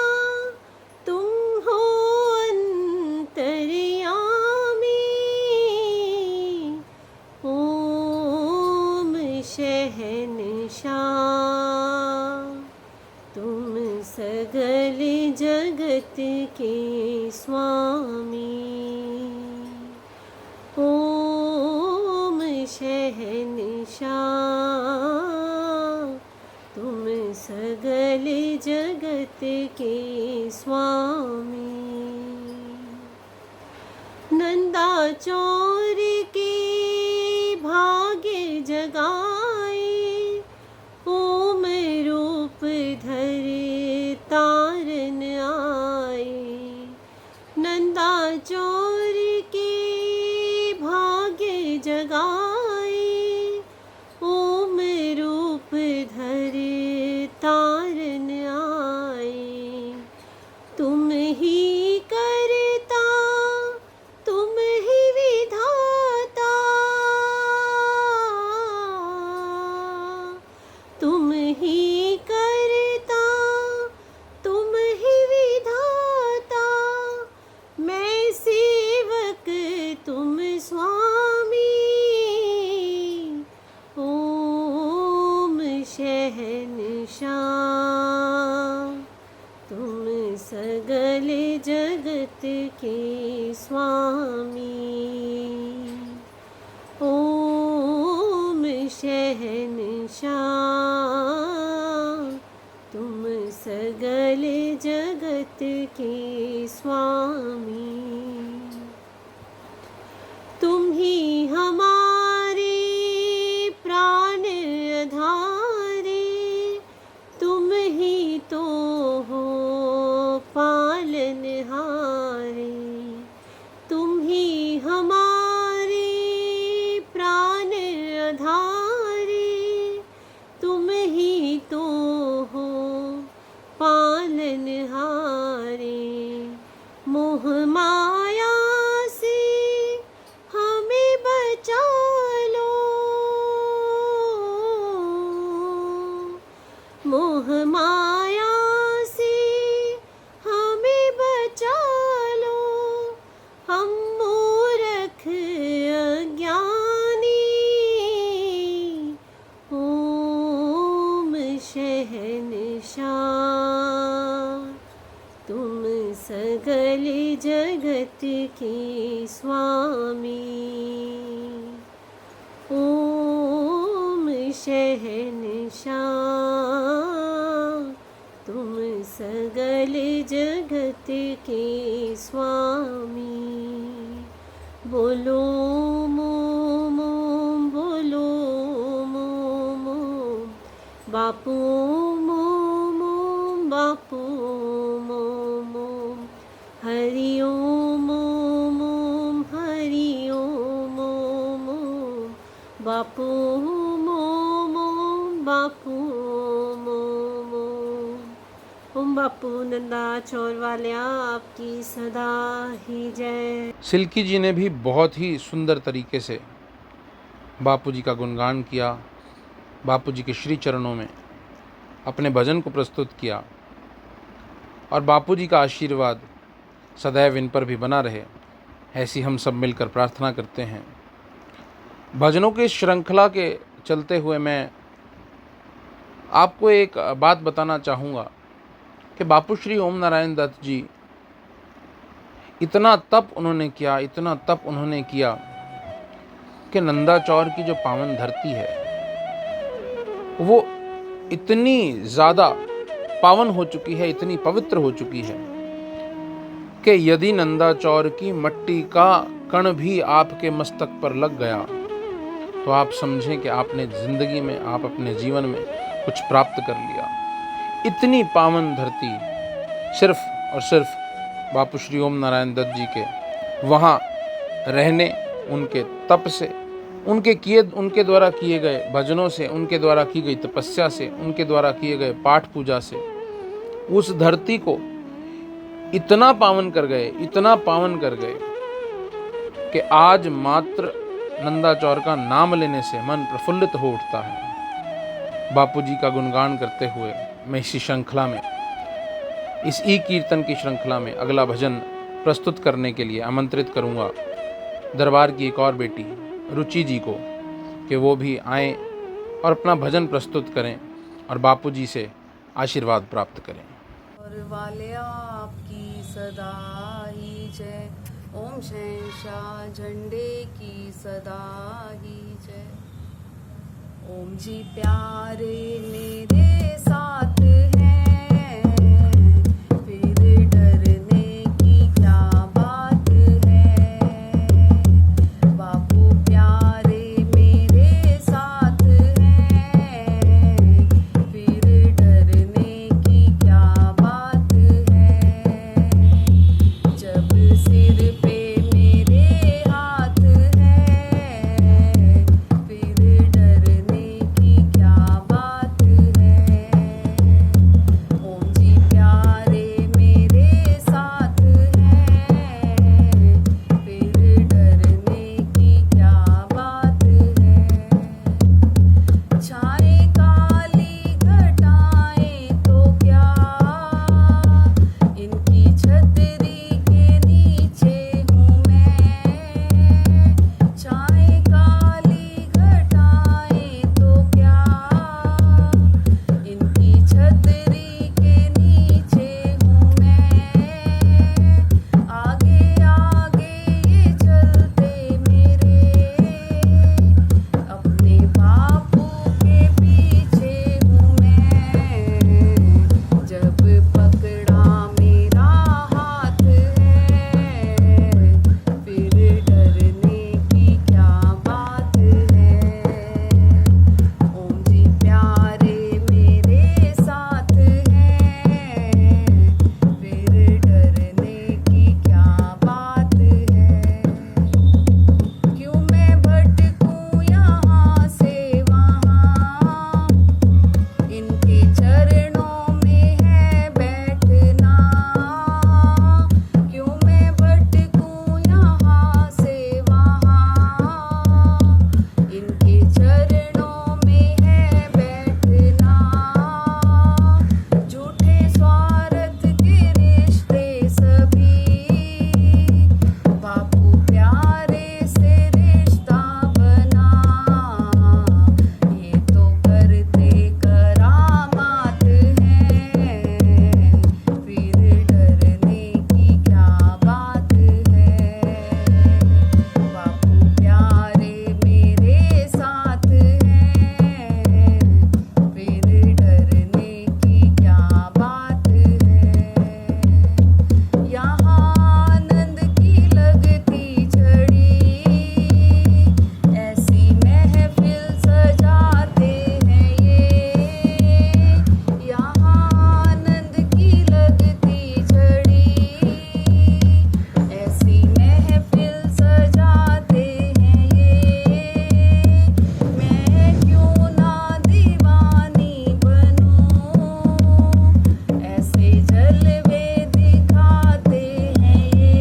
तुम हो अंतर्यामी। ओम शहंशाह तुम सगल जगत के स्वामी। ओम तुम सगल जगत के स्वामी। नंदा चौर के भाग्य जगाए, ओम रूप धर तारन आए। नंदा चौर के भाग्य जगाए, ओम रूप धर तारन आए। तुम ही करता, तुम ही विधाता, तुम ही करता, तुम ही विधाता। मैं सेवक तुम स्वामी। ओम शहंशाह, तुम सगल जगत के स्वामी। ओम शहंशाह, तुम सगल जगत के स्वामी। तुम ही हमारे प्राण आधारे, तुम ही तो हो पालनहारे। तुम ही हमारे प्राण आधारे, तुम ही तो हो पालनहारे। मोह माया से हमें बचा लो, मोह माया से हमें बचा लो। हम मूर्ख अज्ञानी, ओम शहंशाह, तुम सगल जगत के स्वामी। ओम शहंशाह, तुम सगल जगत के स्वामी। बोलो मोम मोम, बोलो मोम मोम, बापू मोम मोम, बापू मोम मोम। हरि ओम मोम मोम, हरि ओम मोम मोम, बापू मोम मोम, बापू मोम मोम। ओम बापू नंदा चौर वालिया आपकी सदा ही जय। सिल्की जी ने भी बहुत ही सुंदर तरीके से बापू जी का गुणगान किया, बापू जी के श्री चरणों में अपने भजन को प्रस्तुत किया और बापू जी का आशीर्वाद सदैव इन पर भी बना रहे, ऐसी हम सब मिलकर प्रार्थना करते हैं। भजनों की श्रृंखला के चलते हुए मैं आपको एक बात बताना चाहूँगा कि बापू श्री ओम नारायण दत्त जी इतना तप उन्होंने किया, इतना तप उन्होंने किया कि नंदा चौर की जो पावन धरती है वो इतनी ज़्यादा पावन हो चुकी है, इतनी पवित्र हो चुकी है कि यदि नंदा चौर की मट्टी का कण भी आपके मस्तक पर लग गया तो आप समझें कि आपने ज़िंदगी में, आप अपने जीवन में कुछ प्राप्त कर लिया। इतनी पावन धरती सिर्फ और सिर्फ बापू श्री ओम नारायण दत्त जी के वहाँ रहने, उनके तप से, उनके द्वारा किए गए भजनों से, उनके द्वारा की गई तपस्या से, उनके द्वारा किए गए पाठ पूजा से उस धरती को इतना पावन कर गए, इतना पावन कर गए कि आज मात्र नंदा चौर का नाम लेने से मन प्रफुल्लित हो उठता है। बापू जी का गुणगान करते हुए मैं इसी श्रृंखला में, इस ई कीर्तन की श्रृंखला में अगला भजन प्रस्तुत करने के लिए आमंत्रित करूंगा दरबार की एक और बेटी रुचि जी को कि वो भी आएं और अपना भजन प्रस्तुत करें और बापू जी से आशीर्वाद प्राप्त करें। और वालिया आपकी सदा ही जय। ओम शहंशाह झंडे की सदा ही जय। ओम जी प्यारे मेरे साथ हैं, फिर डरने की क्या बात है। बापू प्यारे मेरे साथ हैं, फिर डरने की क्या बात है। जब सिर पे मेरे हाथ है, फिर डरने की क्या बात है। ओम जी प्यारे मेरे साथ हैं, फिर डरने की क्या बात है। छाए काली घटाएं तो क्या, इनकी छतरी के नीचे हूँ मैं। छाए काली घटाएं तो क्या, इनकी छतरी के नीचे हूँ मैं। आगे आगे ये चलते मेरे, अपने बापू के पीछे हूँ मैं। जब पकड़ा मेरा हाथ है, फिर डरने की क्या बात है। ओम जी प्यारे मेरे साथ हैं, फिर डरने की क्या बात है। क्यों मैं भटकूं यहाँ से वहाँ, इनके चरणों में है बैठना। क्यों मैं भटकूं यहाँ से वहाँ, इनके चरणों में है बैठना। झूठे स्वार्थ के रिश्ते सभी, बापू प्यारे से रिश्ता बना। ये तो करते करामात हैं, फिर डरने की क्या बात है। बापू प्यारे मेरे साथ हैं, फिर डरने की क्या बात है। यहाँ आनंद की लगती छड़ी, ऐसी महफिल सजाते हैं ये। यहाँ आनंद की लगती छड़ी, ऐसी महफिल सजाते हैं ये। मैं क्यों ना दीवानी बनूं, ऐसे जलवे दिखाते हैं ये।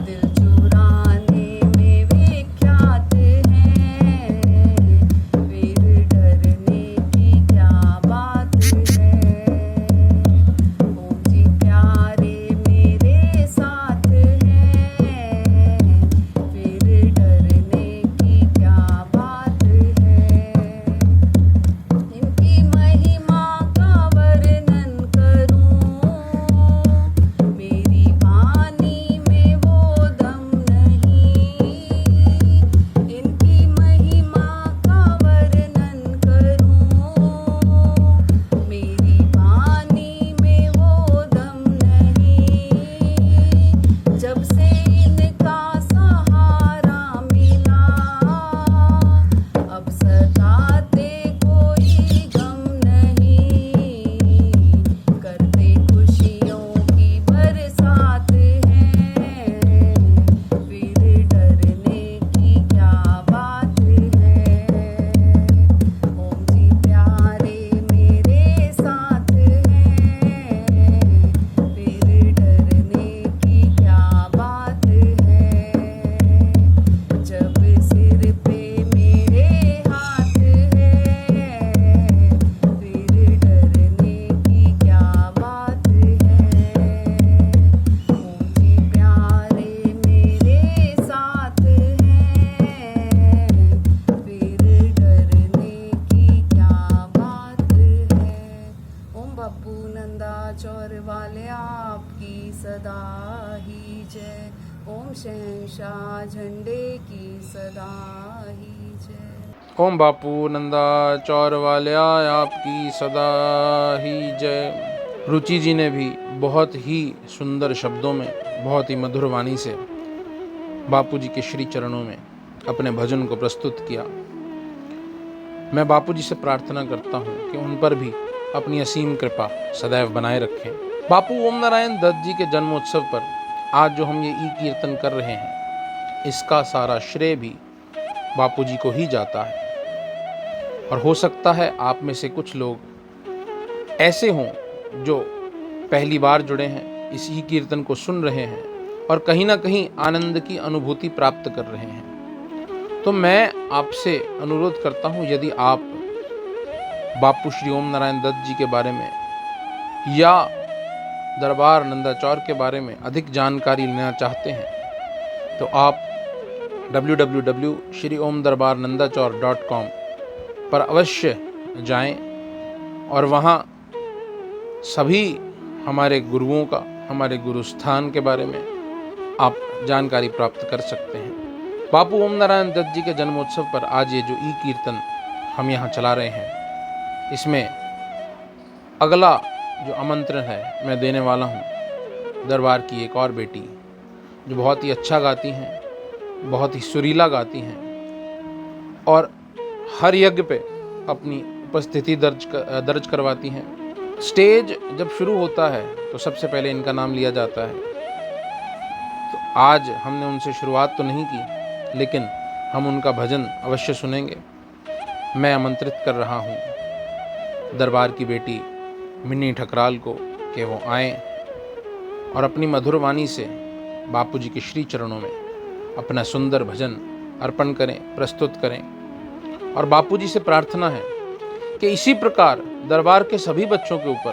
दिल चुराने में विख्यात हैं, फिर डरने की क्या बात है। ओम जी प्यारे मेरे साथ हैं, फिर डरने की क्या बात है। इनकी महिमा का वर्णन करूं, मेरी वाणी में वो दम नहीं। इनकी महिमा का वर्णन करूं, मेरी वाणी में वो दम नहीं। जब से इनका सहारा मिला, अब सताते कोई गम नहीं। करते खुशियों की बरसात है, फिर डरने की क्या बात है। ओम जी प्यारे मेरे साथ हैं, फिर डरने की क्या बात है। जब सिर पे मेरे हाथ है, फिर डरने की क्या बात है। ओम जी प्यारे मेरे साथ हैं, फिर डरने की क्या बात है। ओम बापू नंदा चौर वाले आपकी सदा ही जय। ओम शहंशाह झंडे की सदा ही जय। ओम बापू नंदा चौर वाल्या आपकी सदा ही जय। रुचि जी ने भी बहुत ही सुंदर शब्दों में, बहुत ही मधुर वाणी से बापू जी के श्री चरणों में अपने भजन को प्रस्तुत किया। मैं बापू जी से प्रार्थना करता हूँ कि उन पर भी अपनी असीम कृपा सदैव बनाए रखें। बापू ओम नारायण दत्त जी के जन्मोत्सव पर आज जो हम ये ई कीर्तन कर रहे हैं, इसका सारा श्रेय भी बापू जी को ही जाता है। और हो सकता है आप में से कुछ लोग ऐसे हों जो पहली बार जुड़े हैं, इस ई कीर्तन को सुन रहे हैं और कहीं ना कहीं आनंद की अनुभूति प्राप्त कर रहे हैं। तो मैं आपसे अनुरोध करता हूँ, यदि आप बापू श्री ओम नारायण दत्त जी के बारे में या दरबार नंदाचौर के बारे में अधिक जानकारी लेना चाहते हैं, तो आप www.shriomdarbarnandachor.com पर अवश्य जाएं और वहाँ सभी हमारे गुरुओं का, हमारे गुरुस्थान के बारे में आप जानकारी प्राप्त कर सकते हैं। बापू ओम नारायण दत्त जी के जन्मोत्सव पर आज ये जो ई कीर्तन हम यहाँ चला रहे हैं, इसमें अगला जो आमंत्रण है मैं देने वाला हूँ दरबार की एक और बेटी जो बहुत ही अच्छा गाती हैं, बहुत ही सुरीला गाती हैं और हर यज्ञ पे अपनी उपस्थिति दर्ज करवाती हैं। स्टेज जब शुरू होता है तो सबसे पहले इनका नाम लिया जाता है। तो आज हमने उनसे शुरुआत तो नहीं की, लेकिन हम उनका भजन अवश्य सुनेंगे। मैं आमंत्रित कर रहा हूँ दरबार की बेटी मिनी ठकराल को कि वो आएँ और अपनी मधुर वाणी से बापू जी के श्री चरणों में अपना सुंदर भजन अर्पण करें, प्रस्तुत करें। और बापू जी से प्रार्थना है कि इसी प्रकार दरबार के सभी बच्चों के ऊपर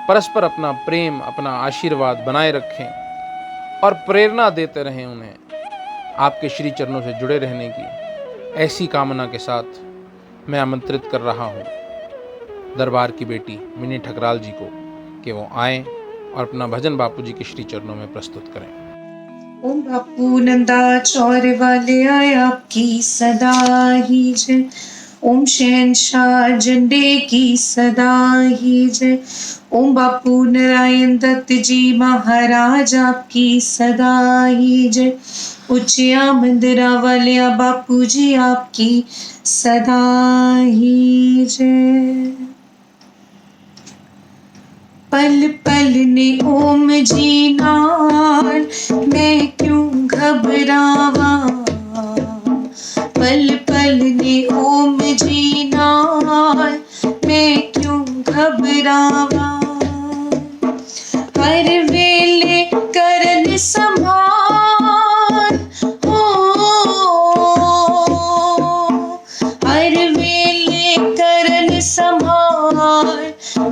परस्पर अपना प्रेम, अपना आशीर्वाद बनाए रखें और प्रेरणा देते रहें उन्हें आपके श्री चरणों से जुड़े रहने की। ऐसी कामना के साथ मैं आमंत्रित कर रहा हूँ दरबार की बेटी मिनी ठकराल जी को कि वो आएँ और अपना भजन बापू जी के श्री चरणों में प्रस्तुत करें। ओम बापू नंदा चौर वाले आए आपकी सदा ही जय। ओम शहंशाह झंडे की सदा ही जय। ओम बापू नारायण दत्त जी महाराज आपकी सदा ही जय। उच्चिया मंदिरा वाले बापू जी आपकी सदा ही जय। पल पल ने ओम जी नाल मैं क्यों घबरावा। पल पल ने ओम जी नाल मैं क्यों घबरावा। हर वेले करन संभाल हो, हर वेले करन संभाल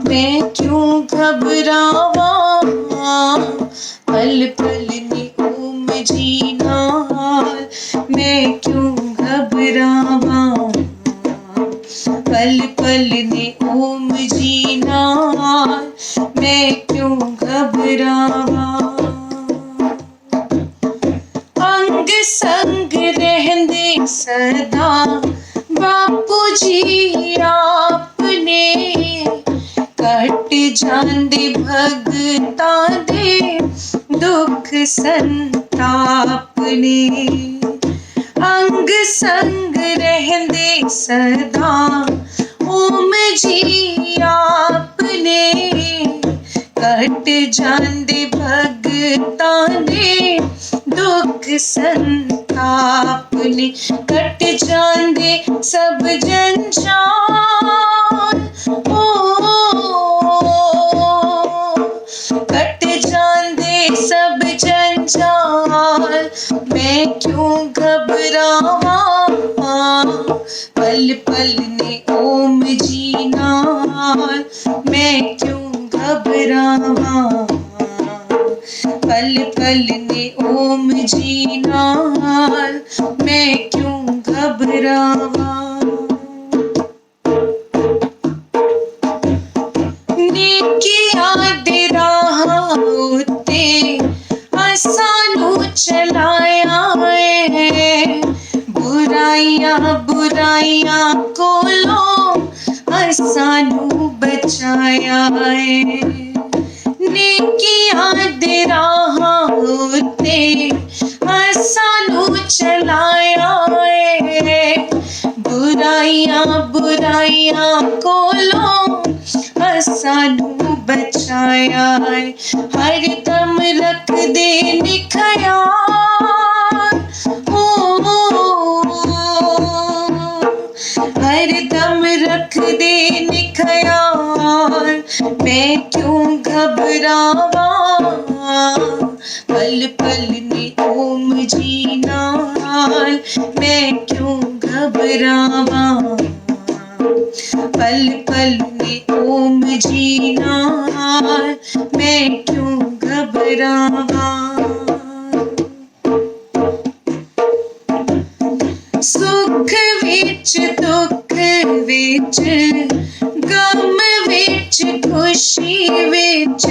मैं क्यों घबरावा। पल पल ने ओम जी नाल मैं क्यों घबरावा। पल पल ने ओम जी नाल मैं क्यों घबरावा। अंग संग रहंदे सदा बापू जी आपने कट जांदे भगतां दे दुख संताप ने। अंग संग रहंदे सदा ओम जी आपने कट जांदे भगतां दे दुख संताप ने। कट जांदे सब जंजाल ओ, कट जांदे सब जंजाल मैं क्यों घबरावा। पल पल ने ओम जी नाल मैं क्यों घबरावा। पल पल ने ओम जी नाल मैं क्यों घबरावा। नेकियां दे राह उत्ते असानू चलाया है। बुराइयां बुराइयां कोलों सानू बचाया है। नेकियां दे राहां उत्ते सानू चलाया है। बुराइयां बुराइयां कोलों सानू बचाया है। हर दम रख दे निखयाल हर दम रख दे निखयाल। मैं क्यों घबरावा पल पल ने ओम जी नाल। मैं क्यों घबरावा पल पल ने ओम जी नाल। मैं क्यों घबरावा। सुख विच दुख विच गम विच खुशी विच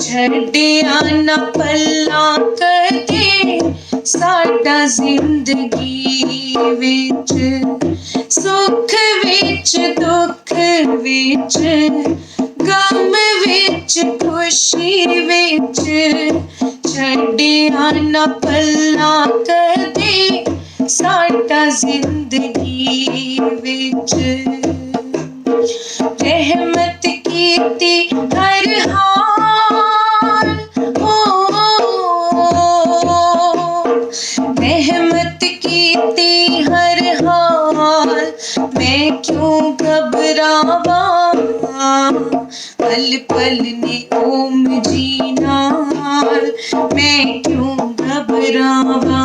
छड्डिया ना पल्ला कदे साडा जिंदगी विच। सुख विच दुख विच गम विच खुशी विच छड्डिया ना पल्ला कदे साडा जिंदगी विच। रहमत कीती हर हाल रहमत कीती हर हाल। मैं क्यों घबरावा पल पल ने ओम जी नाल। मैं क्यों घबरावा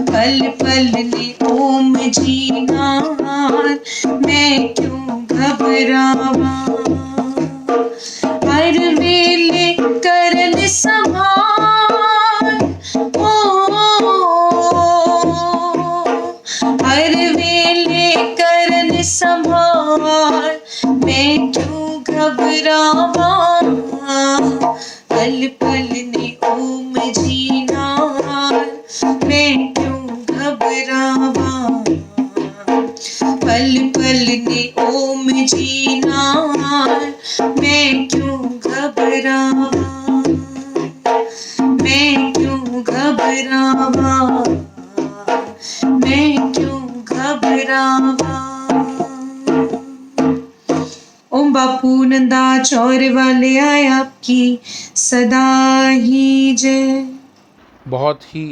पल पल ने ओम जी नाल। मैं क्यों घबरावा। हर वेले करन संभाल हर वेले करन संभाल। मैं क्यों घबरावा पल पल ने ओम जी नाल। मैं क्यों घबरावा पल पल ने ओम जी नाल। मैं क्यों घबरावा मैं क्यों घबरावा मैं क्यों घबरावा। ओम बापू नंदा चौर वाले आए आपकी सदा ही जय। बहुत ही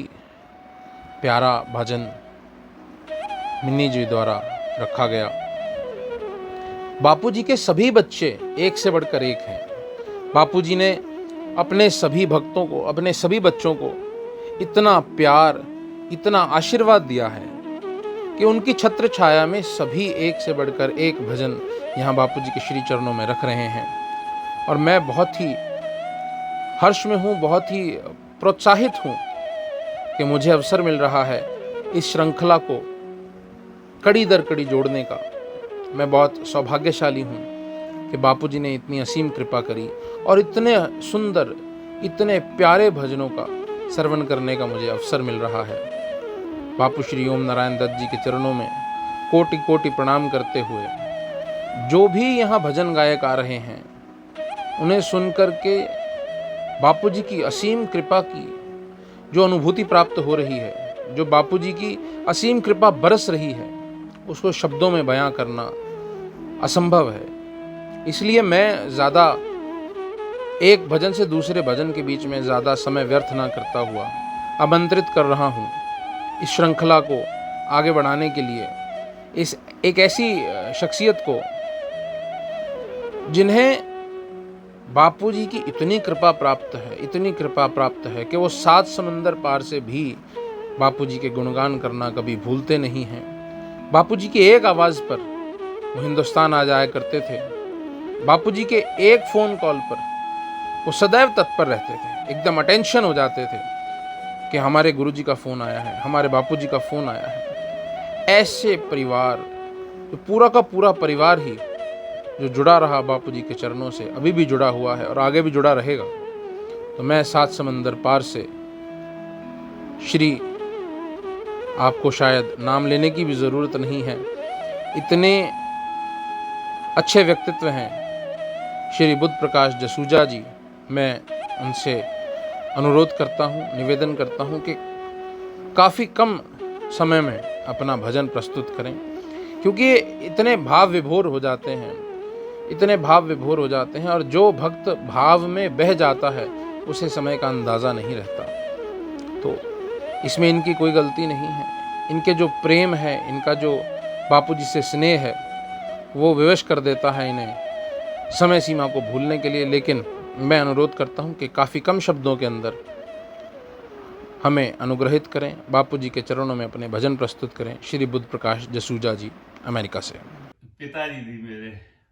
प्यारा भजन मिन्नी जी द्वारा रखा गया। बापूजी के सभी बच्चे एक से बढ़कर एक हैं। बापूजी ने अपने सभी भक्तों को, अपने सभी बच्चों को इतना प्यार, इतना आशीर्वाद दिया है कि उनकी छत्र छाया में सभी एक से बढ़कर एक भजन यहाँ बापूजी के श्री चरणों में रख रहे हैं। और मैं बहुत ही हर्ष में हूँ, बहुत ही प्रोत्साहित हूँ कि मुझे अवसर मिल रहा है इस श्रृंखला को कड़ी दर कड़ी जोड़ने का। मैं बहुत सौभाग्यशाली हूँ कि बापूजी ने इतनी असीम कृपा करी और इतने सुंदर, इतने प्यारे भजनों का श्रवण करने का मुझे अवसर मिल रहा है। बापू श्री ओम नारायण दत्त जी के चरणों में कोटि कोटि प्रणाम करते हुए जो भी यहाँ भजन गायक आ रहे हैं उन्हें सुनकर के बापूजी की असीम कृपा की जो अनुभूति प्राप्त हो रही है, जो बापूजी की असीम कृपा बरस रही है, उसको शब्दों में बयां करना असंभव है। इसलिए मैं ज़्यादा एक भजन से दूसरे भजन के बीच में ज़्यादा समय व्यर्थ ना करता हुआ आमंत्रित कर रहा हूँ इस श्रृंखला को आगे बढ़ाने के लिए, इस एक ऐसी शख्सियत को जिन्हें बापूजी की इतनी कृपा प्राप्त है, इतनी कृपा प्राप्त है कि वो 7 समंदर पार से भी बापूजी के गुणगान करना कभी भूलते नहीं हैं। बापूजी की एक आवाज़ पर वो हिंदुस्तान आ जाया करते थे। बापूजी के एक फ़ोन कॉल पर वो सदैव तत्पर रहते थे, एकदम अटेंशन हो जाते थे कि हमारे गुरुजी का फ़ोन आया है, हमारे बापूजी का फ़ोन आया है। ऐसे परिवार, जो पूरा का पूरा परिवार ही जो जुड़ा रहा बापूजी के चरणों से, अभी भी जुड़ा हुआ है और आगे भी जुड़ा रहेगा। तो मैं 7 समंदर पार से श्री आपको शायद नाम लेने की भी ज़रूरत नहीं है, इतने अच्छे व्यक्तित्व हैं श्री बुद्ध प्रकाश जसूजा जी। मैं उनसे अनुरोध करता हूँ, निवेदन करता हूँ कि काफ़ी कम समय में अपना भजन प्रस्तुत करें, क्योंकि ये इतने भाव विभोर हो जाते हैं, इतने भाव विभोर हो जाते हैं, और जो भक्त भाव में बह जाता है उसे समय का अंदाज़ा नहीं रहता। तो इसमें इनकी कोई गलती नहीं है। इनके जो प्रेम है, इनका जो बापू जी से स्नेह है, वो विवश कर देता है इन्हें समय सीमा को भूलने के लिए। लेकिन मैं अनुरोध करता हूँ कि काफ़ी कम शब्दों के अंदर हमें अनुग्रहित करें, बापू जी के चरणों में अपने भजन प्रस्तुत करें। श्री बुद्ध प्रकाश जसूजा जी, अमेरिका से। पिताजी दी मेरे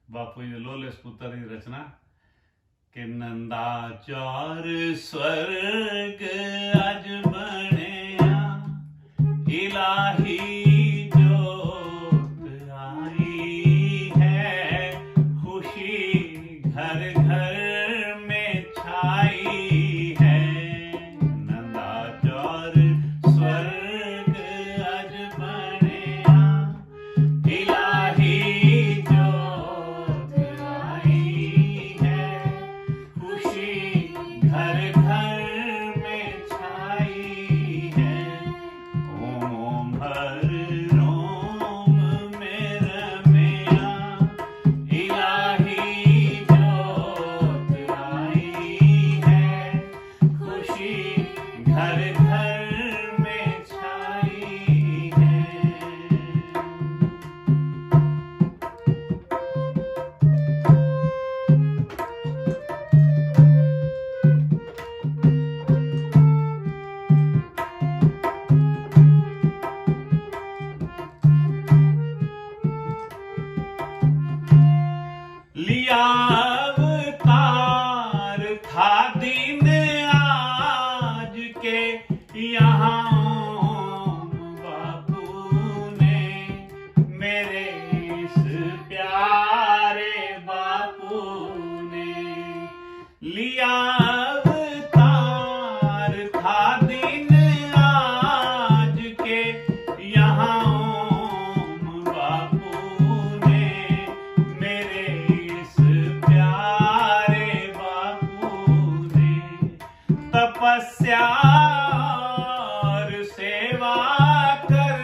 बापू जी लोलेस पुत्र की रचना के नंदाचार स्वर्ग अज बणिया, इलाही जोत आई है, खुशी घर घर में छाई है। नंदाचार स्वर्ग अज बणिया, इलाही जोत आई है, खुशी घर घर में छाई है। ओम हर रोम में रमया, इलाही जोत आई है, खुशी घर घर में छाई है। लिया अवतार था दिन आज के, यहाँ ओम बापू ने, मेरे इस प्यारे बापू ने। लिया अवतार था दिन आज के, यहाँ ओम बापू ने, मेरे इस प्यारे बापू ने। तपस्या और सेवा कर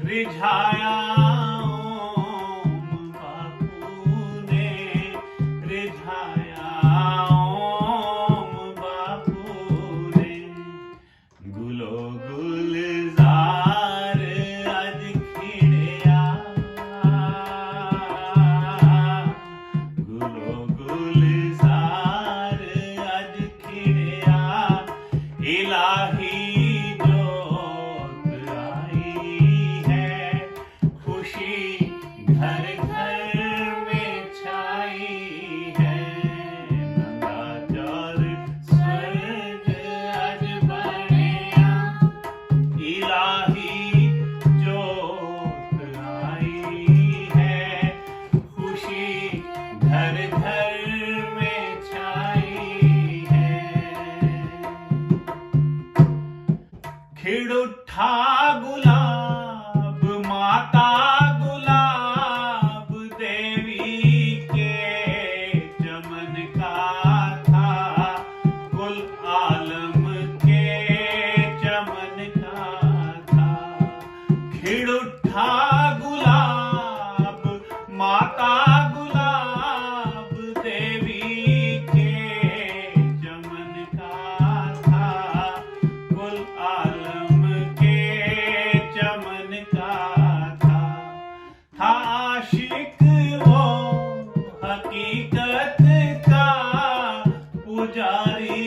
रिझाया ओम बापू ने, रिझाया ओम बापू ने। गुलो गुलजार अज खिड़या, गुलो गुलजार अज खिड़या, इलाही जोत आई है, खुशी घर घर में छाई है। नंदाचार स्वर्ग अज बणिया, इलाही जोत आई है, खुशी घर घर में छाई है। खिड़ उठा गुलाब माता गुलाब देवी के चमन का था, कुल आलम के चमन का था। खिड़ उठा गुलाब माता गुलाब देवी के चमन का था, कुल आलम के चमन का था। आशिक वो हकीकत का पुजारी,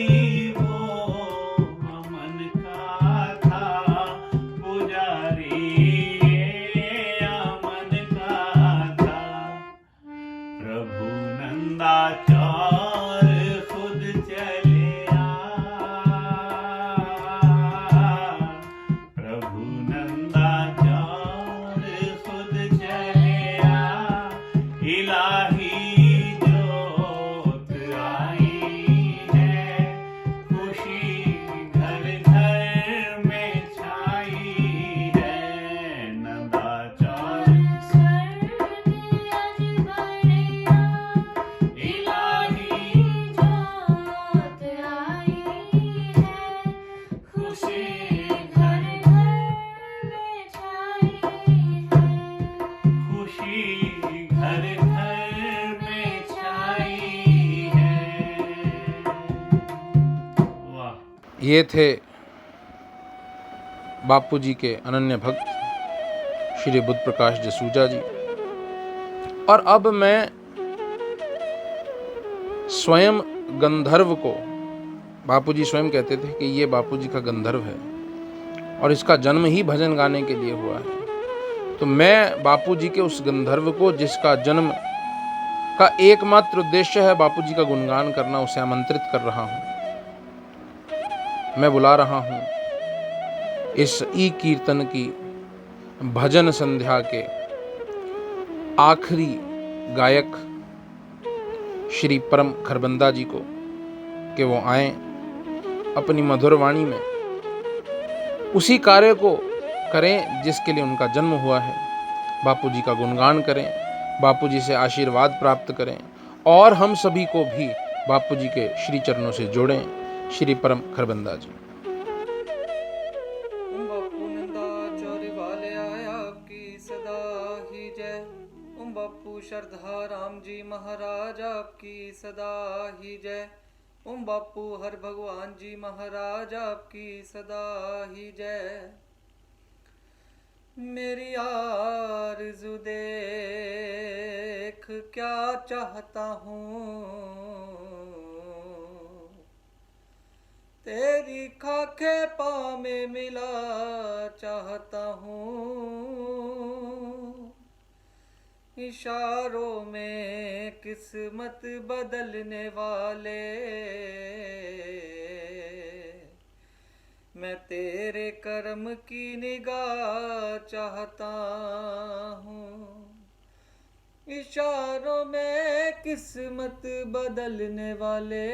वो अमन का था पुजारी, ये अमन का था। प्रभु नंदाचार खुद चले आ, प्रभु नंदाचार खुद चले आ, हर घर में छाई है। वाह। ये थे बापू जी के अनन्य भक्त श्री बुद्ध प्रकाश जसूजा जी। और अब मैं स्वयं गंधर्व को, बापू जी स्वयं कहते थे कि ये बापू जी का गंधर्व है और इसका जन्म ही भजन गाने के लिए हुआ है, तो मैं बापू जी के उस गंधर्व को, जिसका जन्म का एकमात्र उद्देश्य है बापू जी का गुणगान करना, उसे आमंत्रित कर रहा हूं। मैं बुला रहा हूं इस ई कीर्तन की भजन संध्या के आखिरी गायक श्री परम खरबंदा जी को कि वो आए अपनी मधुर वाणी में उसी कार्य को करें जिसके लिए उनका जन्म हुआ है। बापू जी का गुणगान करें, बापू जी से आशीर्वाद प्राप्त करें और हम सभी को भी बापू जी के श्री चरणों से जोड़ें। श्री परम खरबंदा जी। बापू नंदा चौरी वाले आया आपकी सदा ही जय। बापू श्रद्धा राम जी महाराज आपकी सदा ही जय। बापू हर भगवान जी महाराज आपकी सदा ही जय। मेरी आरज़ू देख क्या चाहता हूँ, तेरी खाके पाँव में मिला चाहता हूँ। इशारों में किस्मत बदलने वाले मैं तेरे कर्म की निगाह चाहता हूँ। इशारों में किस्मत बदलने वाले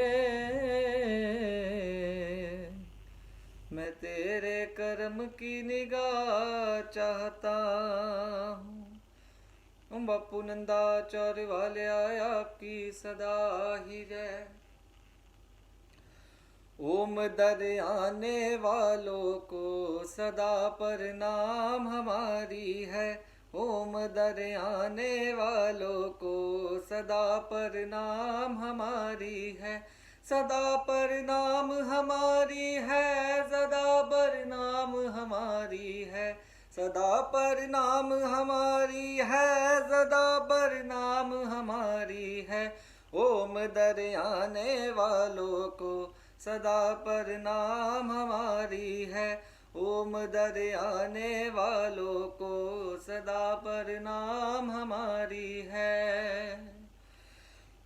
मैं तेरे कर्म की निगाह चाहता हूँ। बापू नंदा चौर वाले आया आपकी सदा ही जय। ओम दर आने वालों को सदा प्रणाम हमारी है। ओम दर आने वालों को सदा प्रणाम हमारी है। सदा प्रणाम हमारी है, सदा प्रणाम हमारी है। सदा प्रणाम हमारी है, सदा प्रणाम हमारी है। ओम दर आने वालों को सदा प्रणाम हमारी है। ओम दर आने वालों को सदा प्रणाम हमारी है।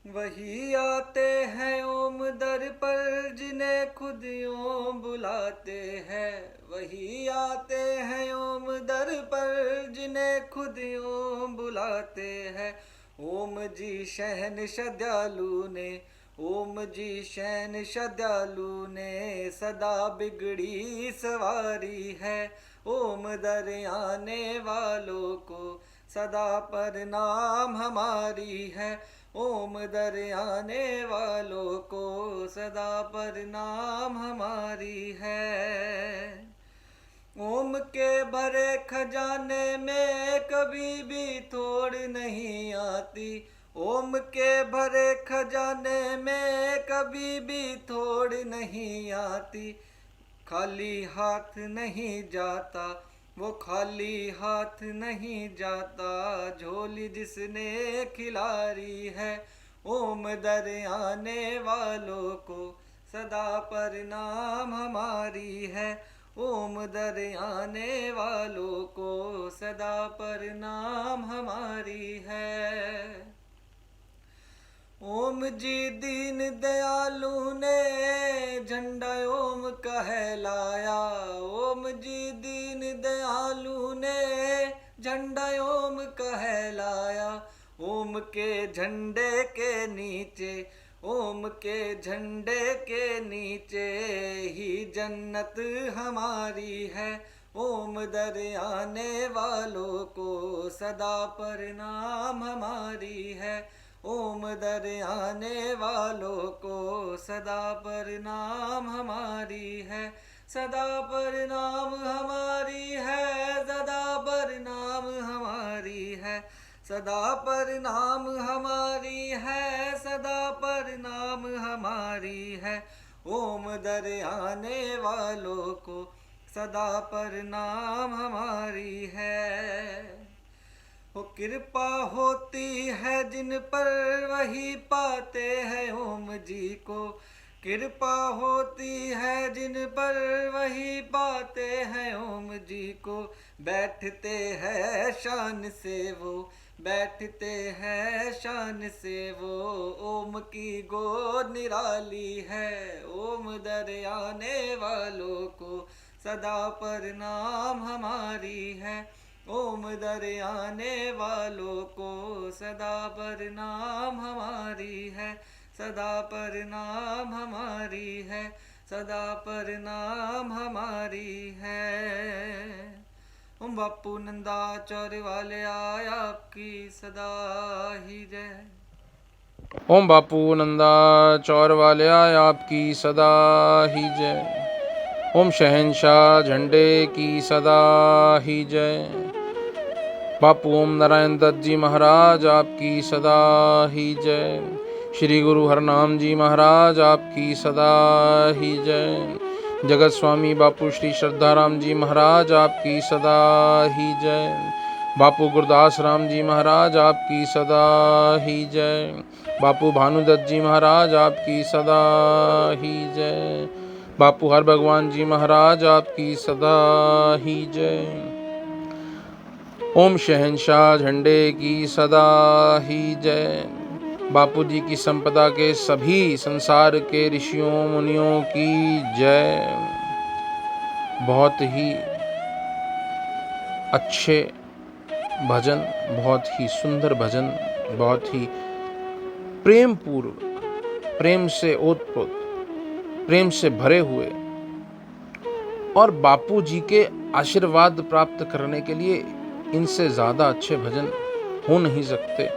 वही आते हैं ओम दर पर जिन्हें खुद यूं बुलाते हैं। वही आते हैं ओम दर पर जिन्हें खुद यूं बुलाते हैं। ओम जी शहन दयालु ने, ओम जी शहन दयालु ने सदा बिगड़ी सवारी है। ओम दर आने वालों को सदा प्रणाम हमारी है। ओम दर आने वालों को सदा प्रणाम हमारी है। ओम के भरे खजाने में कभी भी थोड़ नहीं आती। ओम के भरे खजाने में कभी भी थोड़ नहीं आती। खाली हाथ नहीं जाता, वो खाली हाथ नहीं जाता। झोली जिसने खिलारी है। ओम दर आने वालों को सदा प्रणाम हमारी है। ओम दर आने वालों को सदा प्रणाम हमारी है। ओम जी दीन दयालु ने झंडा ओम कहलाया। ओम जी दीन दयालु ने झंडा ओम कहलाया। ओम के झंडे के नीचे, ओम के झंडे के नीचे ही जन्नत हमारी है। ओम दर आने वालों को सदा प्रणाम हमारी है। ओम दर आने वालों को सदा प्रणाम हमारी है। सदा प्रणाम हमारी है, सदा प्रणाम हमारी है। सदा प्रणाम हमारी है, सदा प्रणाम हमारी है। ओम दर आने वालों को सदा प्रणाम हमारी है। वो कृपा होती है जिन पर वही पाते हैं ओम जी को। कृपा होती है जिन पर वही पाते हैं ओम जी को। बैठते हैं शान से वो, बैठते हैं शान से वो। ओम की गोद निराली है, ओम दर आने वालों को सदा प्रणाम हमारी है। ओम दर आने वालों को सदा प्रणाम हमारी है, सदा प्रणाम हमारी है, सदा प्रणाम हमारी है। ओम बापू नंदा चौर वाले आया आपकी सदा ही जय। ओम बापू नंदा चौर वाले आया आपकी सदा ही जय। ओम शहंशाह झंडे की सदा ही जय। बापू ओम नारायण दत्त जी महाराज आपकी सदा ही जय। श्री गुरु हरनाम जी महाराज आपकी सदा ही जय। जगत स्वामी बापू श्री श्रद्धाराम जी महाराज आपकी सदा ही जय। बापू गुरदास राम जी महाराज आपकी सदा ही जय। बापू भानुदत्त जी महाराज आपकी सदा ही जय। बापू हर भगवान जी महाराज आपकी सदा ही जय। ओम शहंशाह झंडे की सदा ही जय। बापू जी की संपदा के सभी संसार के ऋषियों मुनियों की जय। बहुत ही अच्छे भजन, बहुत ही सुंदर भजन, बहुत ही प्रेम पूर्वक, प्रेम से ओतप्रोत, प्रेम से भरे हुए और बापू जी के आशीर्वाद प्राप्त करने के लिए इनसे ज़्यादा अच्छे भजन हो नहीं सकते।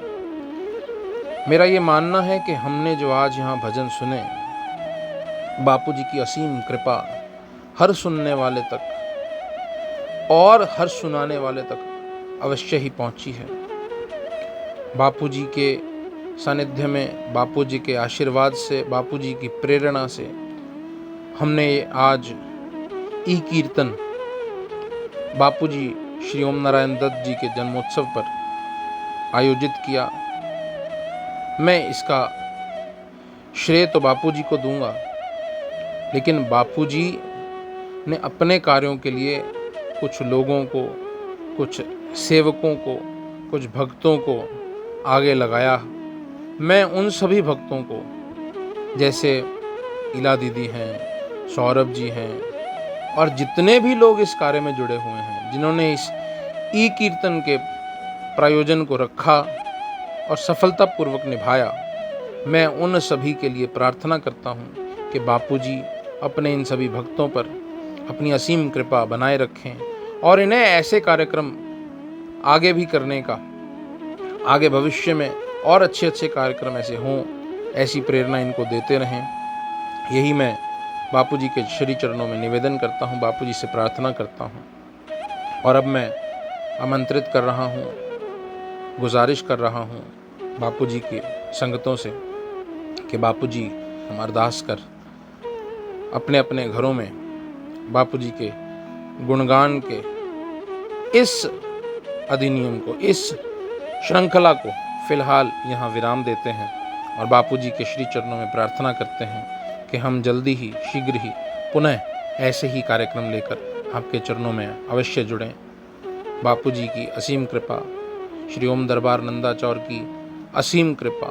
मेरा ये मानना है कि हमने जो आज यहाँ भजन सुने, बापू जी की असीम कृपा हर सुनने वाले तक और हर सुनाने वाले तक अवश्य ही पहुँची है। बापू जी के सानिध्य में, बापू जी के आशीर्वाद से, बापू जी की प्रेरणा से हमने आज ई कीर्तन बापू जी श्री ओम नारायण दत्त जी के जन्मोत्सव पर आयोजित किया। मैं इसका श्रेय तो बापू जी को दूंगा, लेकिन बापू जी ने अपने कार्यों के लिए कुछ लोगों को, कुछ सेवकों को, कुछ भक्तों को आगे लगाया। मैं उन सभी भक्तों को, जैसे इला दीदी हैं, सौरभ जी हैं और जितने भी लोग इस कार्य में जुड़े हुए हैं, जिन्होंने इस ई कीर्तन के प्रायोजन को रखा और सफलतापूर्वक निभाया, मैं उन सभी के लिए प्रार्थना करता हूँ कि बापू जी अपने इन सभी भक्तों पर अपनी असीम कृपा बनाए रखें और इन्हें ऐसे कार्यक्रम आगे भी करने का, आगे भविष्य में और अच्छे अच्छे कार्यक्रम ऐसे हों, ऐसी प्रेरणा इनको देते रहें। यही मैं बापू जी के श्री चरणों में निवेदन करता हूँ, बापू जी से प्रार्थना करता हूँ। और अब मैं आमंत्रित कर रहा हूँ, गुजारिश कर रहा हूँ बापू जी की संगतों से कि बापू जी हम अरदास कर अपने अपने घरों में बापू जी के गुणगान के इस अधिनियम को, इस श्रृंखला को फिलहाल यहाँ विराम देते हैं और बापू जी के श्री चरणों में प्रार्थना करते हैं कि हम जल्दी ही, शीघ्र ही पुनः ऐसे ही कार्यक्रम लेकर आपके चरणों में अवश्य जुड़ें। बापू जी की असीम कृपा, श्री ओम दरबार नंदा चौर की असीम कृपा,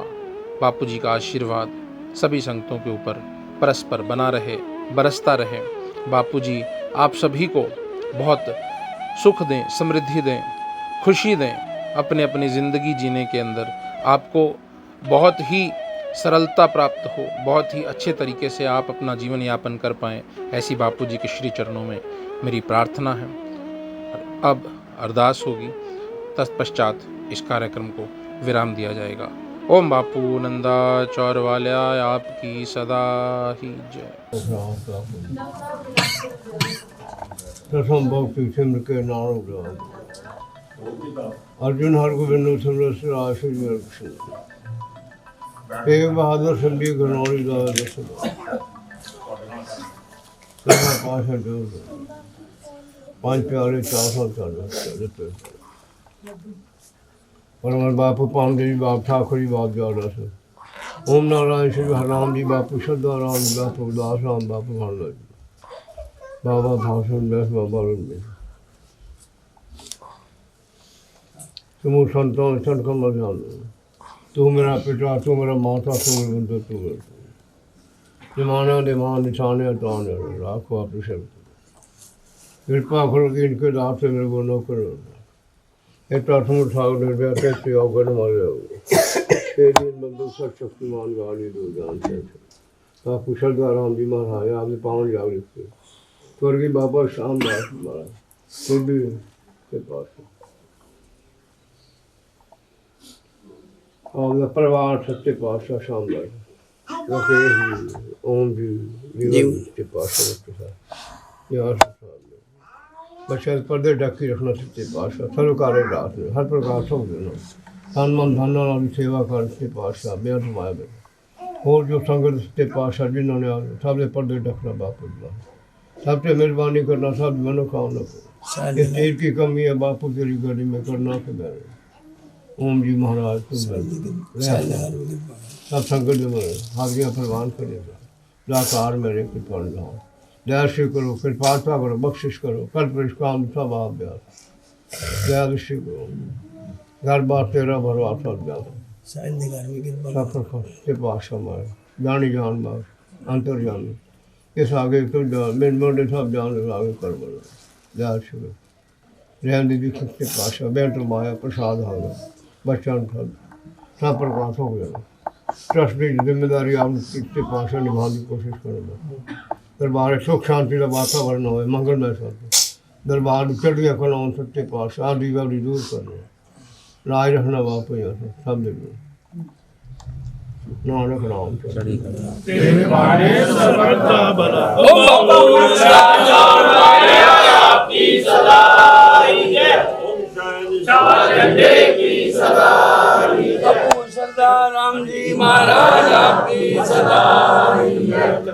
बापू जी का आशीर्वाद सभी संगतों के ऊपर परस्पर बना रहे, बरसता रहे। बापू जी आप सभी को बहुत सुख दें, समृद्धि दें, खुशी दें। अपने अपनी ज़िंदगी जीने के अंदर आपको बहुत ही सरलता प्राप्त हो, बहुत ही अच्छे तरीके से आप अपना जीवन यापन कर पाएँ, ऐसी बापू जी के श्री चरणों में मेरी प्रार्थना है। अब अरदास होगी, तत्पश्चात इस कार्यक्रम को विराम दिया जाएगा। ओम बापू नंदा चौर वाल्या आपकी सदा ही जय। दसम भक्ति सिमर के नाम अर्जुन हरगोविंद राय श्री कृष्ण तेग बहादुर संदीप घनौरी पाशा जो पांच प्यारे 400 परमर बापू पामदेवी बाप ठाकुरी बाप जाड़ा से ओम नारायण श्री हरराम जी बापू श्रद्धा राम जी बापू उदास राम बापू भाला जी बाबा भाषण व्यास बाबा रुंदे तुम संतान सन कमल जान तू मेरा पिता तू मेरा माता तू मेरा बंधु तू मेरा जमाना दिमान निशाने ताने राखो आप शब्द कृपा करो कि इनके दास से मेरे को न करो इतना तुम उठाओ निर्भया कैसे अवगण मर जाओगे तेरी बंधु सब शक्तिमान गाली दो जान से आप कुशल राम जी महाराज आपने पावन जागृत किए स्वर्गीय बाबा श्याम दास महाराज खुद भी के पास और परिवार सच्चे पातशाह श्याम दास राकेश जी ओम जी जीवन के पातशाह यार बच्चे पर्दे ढकी रखना सच्चे पातशाह सर्वकार्य रात में हर प्रकार सब देना तन मन धन वाली सेवा कर सच्चे पातशाह बेहद माया बे और जो संगत सच्चे पातशाह जिन्होंने सबसे पर्दे ढकना बापू सबसे मेहरबानी करना सब मनोकामना को इस चीज की कमी है बापू तेरी गली में करना के मेरे ओम जी महाराज तुम सब संगत हाजियाँ प्रवान करेगा लाकार मेरे कृपा दया श्री करो कृपाता करो बख्शिश करो कल परिष्काम सब आप ब्यास दया दृष्टि करो घर बार तेरा भरवा सब ब्यास सफर पाशा मार जानी जान बार अंतर जान इस आगे तो मेरे मोटे सब जान आगे कर बोलो दया श्री करो रहन दीदी सच्चे पाशा बेटो माया प्रसाद हो गया बच्चा सब प्रकाश हो गया ट्रस्ट की जिम्मेदारी आप सच्चे पातशाह निभाने की कोशिश करेंगे दरबार सुख शांति का वातावरण हो मंगलमय शांति दरबार चढ़िया कलाओं सच्चे पातशाह आदि वाली दूर करना राज रखना बापू यहाँ से सब दिन नानक राम सरदार राम जी महाराज आपकी सदा